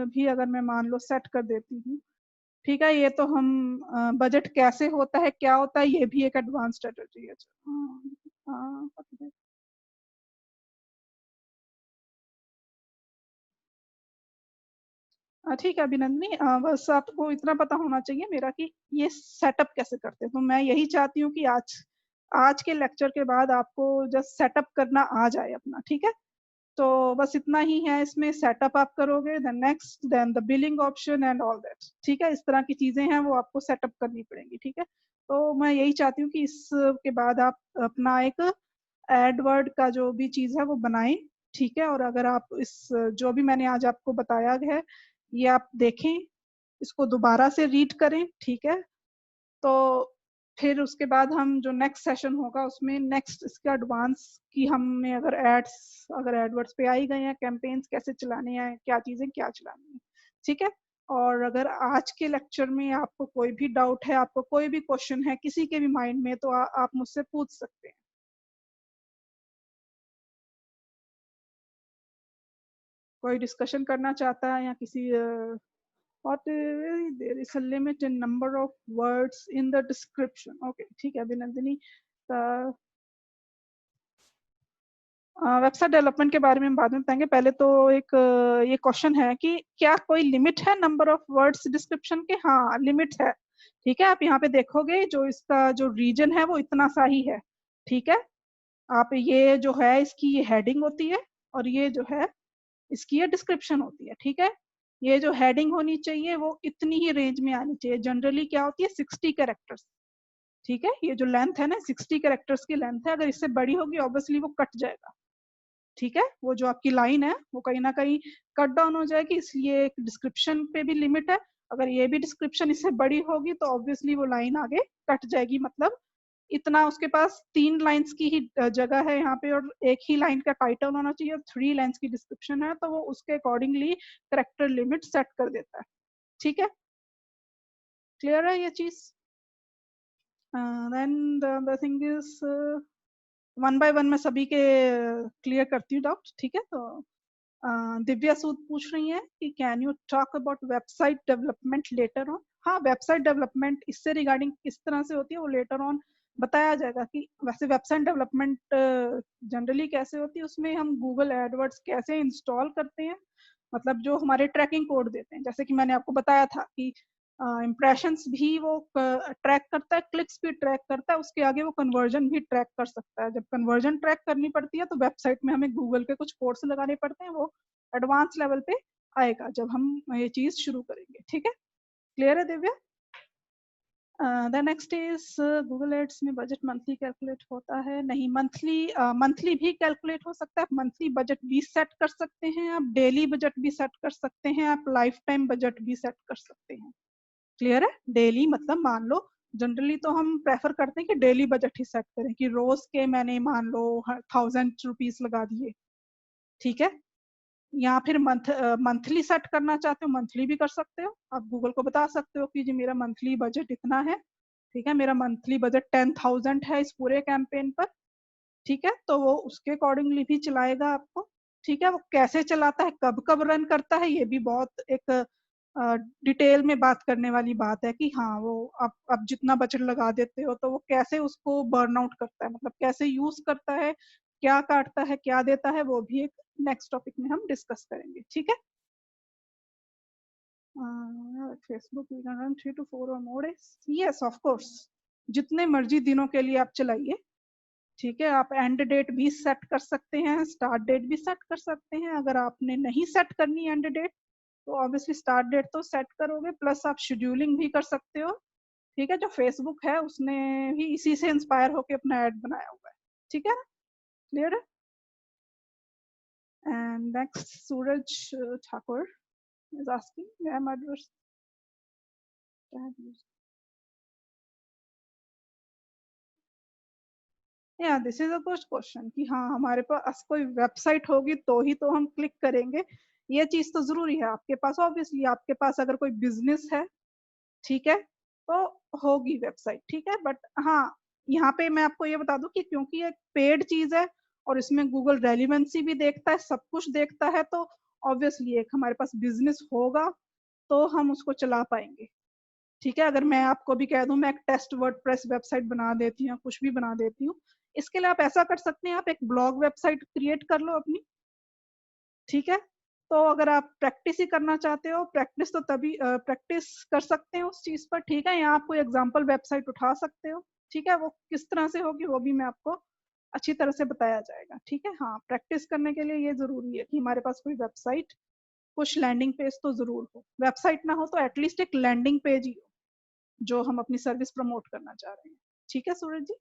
भी अगर मैं मान लो सेट कर देती हूँ, ठीक है। ये तो हम बजट कैसे होता है, क्या होता है, ये भी एक एडवांस स्ट्रेटजी है। हाँ, ठीक है अभिनंदनी, बस आपको इतना पता होना चाहिए मेरा कि ये सेटअप कैसे करते हैं। तो मैं यही चाहती हूँ कि आज के लेक्चर के बाद आपको जस्ट सेटअप करना आ जाए अपना, ठीक है। तो बस इतना ही है इसमें। सेटअप आप करोगे, then next, then the billing option and all that, ठीक है। इस तरह की चीजें हैं वो आपको सेटअप करनी पड़ेंगी, ठीक है। तो मैं यही चाहती हूँ कि इसके बाद आप अपना एक एडवर्ड का जो भी चीज है वो बनाएं, ठीक है। और अगर आप इस जो भी मैंने आज आपको बताया है ये आप देखें, इसको दोबारा से रीड करें, ठीक है। तो फिर उसके बाद हम जो नेक्स्ट सेशन होगा उसमें नेक्स्ट इसका एडवांस की हमने अगर एडवर्ड्स पे आई गए हैं, कैंपेन्स कैसे चलाने हैं, क्या चीजें क्या चलानी है, ठीक है। और अगर आज के लेक्चर में आपको कोई भी डाउट है, आपको कोई भी क्वेश्चन है किसी के भी माइंड में, तो आप मुझसे पूछ सकते हैं। कोई डिस्कशन करना चाहता है या किसी what there is a limit in number of words in the description, okay, ठीक है अभिनंदनी। वेबसाइट डेवलपमेंट के बारे में हम बाद में बताएंगे। पहले तो एक ये क्वेश्चन है कि क्या कोई लिमिट है नंबर ऑफ वर्ड्स डिस्क्रिप्शन के? हाँ, लिमिट है, ठीक है। आप यहाँ पे देखोगे जो इसका जो रीजन है वो इतना सा ही है, ठीक है। आप ये जो है इसकी ये हेडिंग होती है और ये जो है इसकी ये डिस्क्रिप्शन होती है, ठीक है। ये जो हेडिंग होनी चाहिए वो इतनी ही रेंज में आनी चाहिए। जनरली क्या होती है 60 कैरेक्टर्स, ठीक है। ये जो लेंथ है ना 60 कैरेक्टर्स की लेंथ है, अगर इससे बड़ी होगी ऑब्वियसली वो कट जाएगा, ठीक है। वो जो आपकी लाइन है वो कहीं ना कहीं कट डाउन हो जाएगी, इसलिए डिस्क्रिप्शन पे भी लिमिट है। अगर ये भी डिस्क्रिप्शन इससे बड़ी होगी तो ऑब्वियसली वो लाइन आगे कट जाएगी। मतलब इतना उसके पास 3 लाइंस की ही जगह है यहाँ पे, और एक ही लाइन का टाइटल होना चाहिए, 3 लाइंस की डिस्क्रिप्शन है, तो वो उसके अकॉर्डिंगली करेक्टर लिमिट सेट कर देता है। ठीक है, क्लियर है ये चीज? Then the thing is one by one मैं सभी के क्लियर करती हूँ डाउट, ठीक है? तो दिव्या सूद पूछ रही है कि can you talk about website development later on. हाँ, वेबसाइट डेवलपमेंट इससे रिगार्डिंग किस तरह से होती है वो लेटर ऑन बताया जाएगा कि वैसे वेबसाइट डेवलपमेंट जनरली कैसे होती है, उसमें हम गूगल एडवर्ड्स कैसे इंस्टॉल करते हैं, मतलब जो हमारे ट्रैकिंग कोड देते हैं, जैसे कि मैंने आपको बताया था कि इम्प्रेशंस भी वो ट्रैक करता है, क्लिक्स भी ट्रैक करता है, उसके आगे वो कन्वर्जन भी ट्रैक कर सकता है। जब कन्वर्जन ट्रैक करनी पड़ती है तो वेबसाइट में हमें गूगल के कुछ कोड्स लगाने पड़ते हैं, वो एडवांस लेवल पे आएगा जब हम ये चीज शुरू करेंगे, ठीक है? क्लियर है Divya? The next is Google ads में बजट मंथली कैलकुलेट होता है? नहीं, मंथली भी कैलकुलेट हो सकता है। आप मंथली बजट भी सेट कर सकते हैं, आप डेली बजट भी सेट कर सकते हैं, आप लाइफ टाइम बजट भी सेट कर सकते हैं। क्लियर है? डेली मतलब मान लो जनरली तो हम प्रेफर करते हैं कि डेली बजट ही सेट करें, कि रोज के मैंने मान लो 1000 रुपीज लगा दिए, ठीक है? या फिर मंथली सेट करना चाहते हो मंथली भी कर सकते हो। आप गूगल को बता सकते हो कि जी मेरा मंथली बजट इतना है, ठीक है, मेरा मंथली बजट 10,000 है इस पूरे कैंपेन पर, ठीक है? तो वो उसके अकॉर्डिंगली भी चलाएगा आपको, ठीक है? वो कैसे चलाता है, कब कब रन करता है, ये भी बहुत एक डिटेल में बात करने वाली बात है कि हाँ वो आप जितना बजट लगा देते हो तो वो कैसे उसको बर्न आउट करता है, मतलब कैसे यूज करता है, क्या काटता है, क्या देता है, वो भी एक नेक्स्ट टॉपिक में हम डिस्कस करेंगे, ठीक है? Facebook we can run 3 to 4 और more days, yes of course, जितने मर्जी दिनों के लिए आप चलाइए, ठीक है? आप एंड डेट भी सेट कर सकते हैं, स्टार्ट डेट भी सेट कर सकते हैं। अगर आपने नहीं सेट करनी एंड डेट तो ऑब्वियसली स्टार्ट डेट तो सेट करोगे, प्लस आप शेड्यूलिंग भी कर सकते हो, ठीक है? जो फेसबुक है उसने भी इसी से इंस्पायर होकर अपना ऐड बनाया हुआ है, ठीक है? क्लियर है? And next Suraj Thakur is asking ma'am adverse या this is a good question कि हाँ हमारे पास कोई वेबसाइट होगी तो ही तो हम क्लिक करेंगे, ये चीज तो जरूरी है आपके पास। ऑब्वियसली आपके पास अगर कोई बिजनेस है, ठीक है, तो होगी वेबसाइट, ठीक है? बट हाँ, यहाँ पे मैं आपको ये बता दूं कि क्योंकि एक पेड चीज है और इसमें गूगल रेलिवेंसी भी देखता है, सब कुछ देखता है, तो ऑब्वियसली एक हमारे पास बिजनेस होगा तो हम उसको चला पाएंगे, ठीक है? अगर मैं आपको भी कह दूं मैं एक टेस्ट वर्डप्रेस वेबसाइट बना देती हूँ, कुछ भी बना देती हूँ, इसके लिए आप ऐसा कर सकते हैं, आप एक ब्लॉग वेबसाइट क्रिएट कर लो अपनी, ठीक है? तो अगर आप प्रैक्टिस ही करना चाहते हो, प्रैक्टिस तो तभी प्रैक्टिस कर सकते हो उस चीज पर, ठीक है? यहाँ आप कोई एग्जांपल वेबसाइट उठा सकते हो, ठीक है? वो किस तरह से होगी वो भी मैं आपको अच्छी तरह से बताया जाएगा, ठीक है? हाँ, प्रैक्टिस करने के लिए ये जरूरी है कि हमारे पास कोई वेबसाइट, कुछ लैंडिंग पेज तो जरूर हो, वेबसाइट ना हो तो एटलीस्ट एक लैंडिंग पेज ही हो जो हम अपनी सर्विस प्रमोट करना चाह रहे हैं, ठीक है सूरज जी?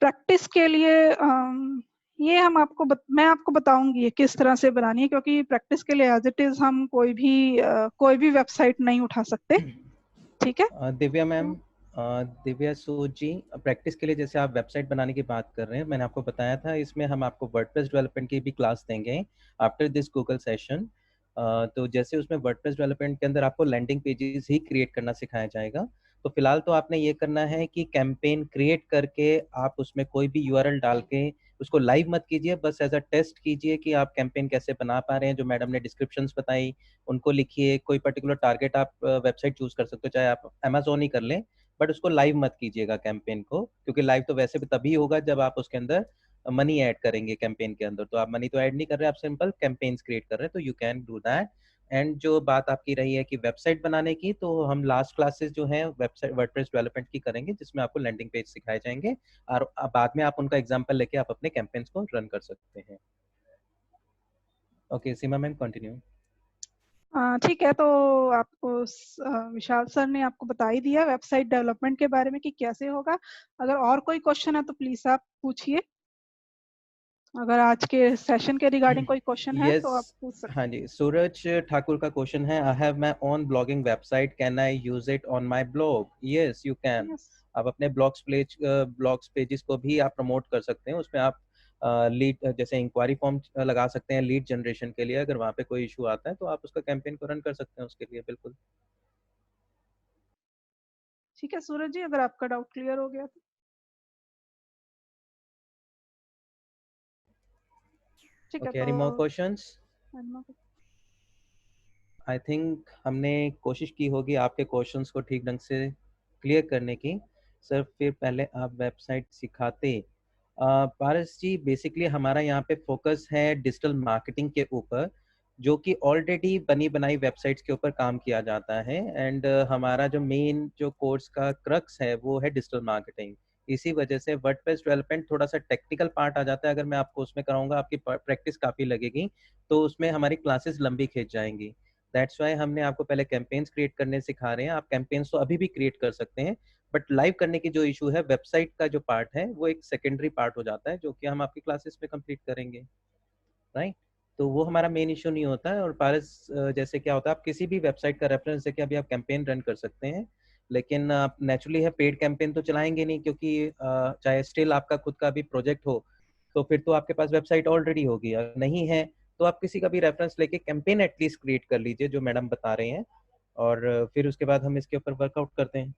प्रैक्टिस के लिए ये हम आपको मैं आपको बताऊंगी ये किस तरह से बनानी है, क्योंकि प्रैक्टिस के लिए एज इट इज हम कोई भी वेबसाइट नहीं उठा सकते, ठीक है? दिव्या मैम, दिव्या सूद जी, प्रैक्टिस के लिए जैसे आप वेबसाइट बनाने की बात कर रहे हैं, मैंने आपको बताया था इसमें हम आपको वर्डप्रेस डेवलपमेंट की भी क्लास देंगे आफ्टर दिस गूगल सेशन। तो जैसे उसमें वर्डप्रेस डेवलपमेंट के अंदर आपको लैंडिंग पेजेस ही क्रिएट करना सिखाया जाएगा। तो फिलहाल तो आपने ये करना है कि कैंपेन क्रिएट करके आप उसमें कोई भी यूआरएल डाल के उसको लाइव मत कीजिए, बस एज अ टेस्ट कीजिए कि आप कैंपेन कैसे बना पा रहे हैं। जो मैडम ने डिस्क्रिप्शंस बताई उनको लिखिए, कोई पर्टिकुलर टारगेट आप वेबसाइट चूज कर सकते हो, चाहे आप अमेजोन ही कर लें, बट उसको लाइव मत कीजिएगा कैंपेन को, क्योंकि लाइव तो वैसे भी तभी होगा जब आप उसके अंदर मनी ऐड करेंगे कैंपेन के अंदर। तो आप मनी तो ऐड नहीं कर रहे, आप सिंपल कैंपेन्स क्रिएट कर रहे हैं, तो you can do that. And जो बात आपकी रही है कि वेबसाइट बनाने की, तो हम लास्ट क्लासेस जो है वेबसाइट वर्डप्रेस डेवलपमेंट की करेंगे, जिसमें आपको लैंडिंग पेज सिखाए जाएंगे और बाद में आप उनका एग्जांपल लेके आप अपने कैंपेन्स को रन कर सकते हैं। ओके सीमा मैम, कंटिन्यू। ठीक है, तो आपको विशाल सर ने आपको बता ही दिया वेबसाइट डेवलपमेंट के बारे में कि कैसे होगा। अगर और कोई क्वेश्चन है तो प्लीज आप पूछिए। अगर आज के सेशन के रिगार्डिंग कोई क्वेश्चन है तो आप यस, पूछ सकते हाँ जी, सूरज ठाकुर का क्वेश्चन है, I have my own blogging website, can I use it on my blog? Yes you can. हैं। यस। आप अपने ब्लॉग्स पेजेस को भी आप प्रमोट कर सकते हैं, उसमें आप लीड जैसे इंक्वायरी फॉर्म लगा सकते हैं लीड जनरेशन के लिए। अगर वहाँ पे कोई इशू आता है तो आप उसका कैंपेन को रन कर सकते हैं उसके लिए, बिल्कुल। ठीक है सूरज जी, अगर आपका डाउट क्लियर हो गया तो ठीक है। ओके, तो any more questions? अनुमा I think हमने कोशिश की होगी आपके क्वेश्चंस को ठीक ढंग से क्लियर करने की। सर फिर पहले आप वेबसाइट सिखाते। पारस जी, बेसिकली हमारा यहाँ पे फोकस है डिजिटल मार्केटिंग के ऊपर, जो कि ऑलरेडी बनी बनाई वेबसाइट्स के ऊपर काम किया जाता है। एंड हमारा जो मेन जो कोर्स का क्रक्स है वो है डिजिटल मार्केटिंग। इसी वजह से वर्डप्रेस डेवलपमेंट थोड़ा सा टेक्निकल पार्ट आ जाता है। अगर मैं आपको उसमें कराऊंगा आपकी प्रैक्टिस काफ़ी लगेगी, तो उसमें हमारी क्लासेस लंबी खींच जाएंगी। दैट्स वाई हमने आपको पहले कैंपेन्स क्रिएट करने सिखा रहे हैं। आप कैंपेन्स तो अभी भी क्रिएट कर सकते हैं, बट लाइव करने की जो इशू है, वेबसाइट का जो पार्ट है वो एक सेकेंडरी पार्ट हो जाता है, जो कि हम आपकी क्लासेस में कंप्लीट करेंगे, राइट? तो वो हमारा मेन इशू नहीं होता है। और पारस, जैसे क्या होता है, आप किसी भी वेबसाइट का रेफरेंस देके अभी आप कैंपेन रन कर सकते हैं, लेकिन आप नेचुरली है पेड कैंपेन तो चलाएंगे नहीं, क्योंकि चाहे स्टिल आपका खुद का भी प्रोजेक्ट हो, तो फिर तो आपके पास वेबसाइट ऑलरेडी होगी। अगर नहीं है तो आप किसी का भी रेफरेंस लेके कैंपेन एटलीस्ट क्रिएट कर लीजिए, जो मैडम बता रहे हैं, और फिर उसके बाद हम इसके ऊपर वर्कआउट करते हैं।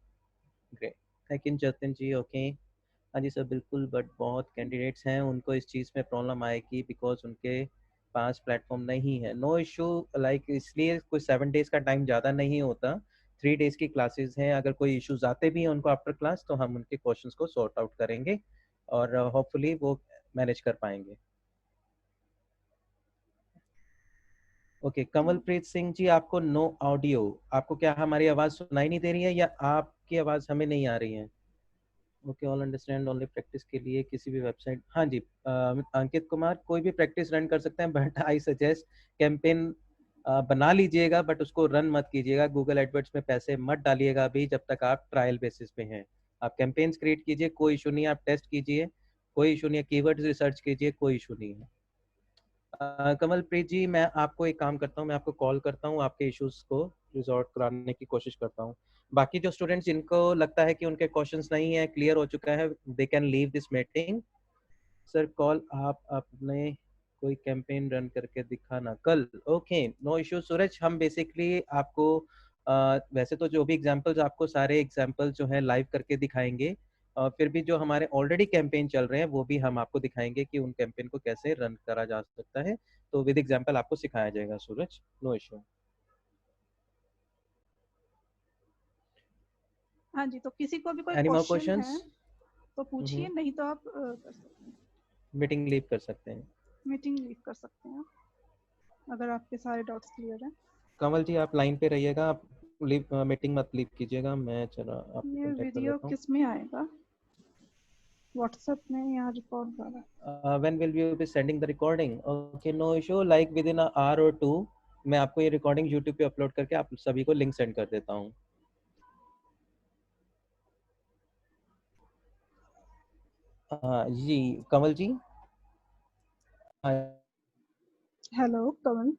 Great, thank you Jatin ji. Okay, हाँ जी सर, बिल्कुल, बट बहुत कैंडिडेट्स हैं उनको इस चीज़ में प्रॉब्लम आएगी, बिकॉज उनके पास प्लेटफॉर्म नहीं है। नो इशू, लाइक इसलिए कोई 7 डेज का टाइम ज़्यादा नहीं होता, 3 डेज की क्लासेस हैं। अगर कोई इश्यूज आते भी हैं उनको आफ्टर क्लास, तो हम उनके क्वेश्चंस को सॉर्ट आउट करेंगे और होपफुली वो मैनेज कर पाएंगे। ओके, कमलप्रीत सिंह जी, आपको नो ऑडियो, आपको क्या हमारी आवाज़ सुनाई नहीं दे रही है या आपकी आवाज़ हमें नहीं आ रही है? Okay, all understand, only practice के लिए किसी भी वेबसाइट, हाँ जी। अंकित कुमार, कोई भी प्रैक्टिस रन कर सकते हैं, बट आई सजेस्ट कैंपेन बना लीजिएगा, बट उसको रन मत कीजिएगा। गूगल एडवर्ड्स में पैसे मत डालिएगा अभी, जब तक आप ट्रायल बेसिस पे हैं। आप कैंपेन्स क्रिएट कीजिए, कोई इशू नहीं है, आप टेस्ट कीजिए, कोई इशू नहीं है, कीवर्ड्स रिसर्च कीजिए, कोई इशू नहीं है। कमलप्रीत जी, मैं आपको एक काम करता हूँ, मैं आपको कॉल करता हूँ, आपके इश्यूज को रिजॉल्व कराने की कोशिश करता हूँ। बाकी जो स्टूडेंट्स जिनको लगता है कि उनके क्वेश्चंस नहीं है, क्लियर हो चुका है, they can leave this meeting. Sir call, आप अपने कोई कैंपेन रन करके दिखाना कल। ओके, नो इश्यू सूरज, हम बेसिकली आपको वैसे तो जो भी एग्जांपल्स, आपको सारे एग्जांपल जो है लाइव करके दिखाएंगे, और फिर भी जो हमारे ऑलरेडी कैंपेन चल रहे हैं वो भी हम आपको दिखाएंगे कि उन कैंपेन को कैसे रन करा जा सकता है। तो विद एग्जांपल आपको सिखाया जाएगा सूरज, नो इश्यू। हाँ जी, तो किसी को भी कोई एनी मोर क्वेश्चन है क्वेश्चंस? तो पूछिए, नहीं तो आप कर सकते हैं, मीटिंग लीव कर सकते हैं। मीटिंग लीव कर सकते हैं अगर आपके सारे डाउट्स क्लियर हैं। कमल जी, आप लाइन पे रहिएगा, आप लीव मीटिंग मत लीव कीजिएगा, मैं चला आपको ये कांटेक्ट कर वीडियो लेता हूँ। किस में आएगा, व्हाट्सएप में या रिकॉर्ड वाला? When will you be sending the recording? Okay, no issue, like within an hour or two मैं आपको ये रिकॉर्डिंग यूट्यूब पे अपलोड करके आप सभी को लिंक सेंड कर देता हूँ। हाँ जी, कमल जी। हाँ हेलो कमल।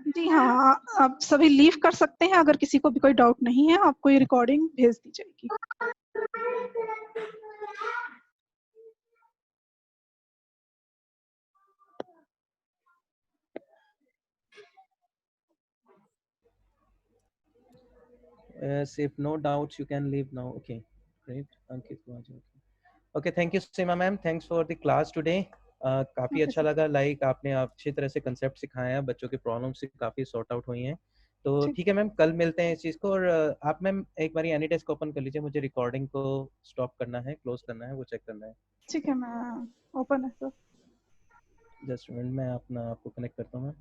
जी हाँ, आप सभी लीव कर सकते हैं। अगर किसी को भी कोई डाउट नहीं है, आपको ये रिकॉर्डिंग भेज दी जाएगी। if no doubts you can leave now. Okay, great. Ankit Mahajan. Okay, thank you Seema ma'am, thanks for the class today. काफ़ी ओके अच्छा सर। लगा, लाइक आपने अच्छी तरह से कंसेप्ट सिखाया है, बच्चों की प्रॉब्लम से काफ़ी सॉर्ट आउट हुई हैं। तो ठीक ठीक है मैम, कल मिलते हैं इस चीज़ को। और आप मैम एक बार एनी डेस्क ओपन कर लीजिए, मुझे रिकॉर्डिंग को स्टॉप करना है, क्लोज करना है, वो चेक करना है। ठीक है, मैं ओपन है सर। जस्ट मिनट, मैं अपना आपको कनेक्ट करता हूँ मैम।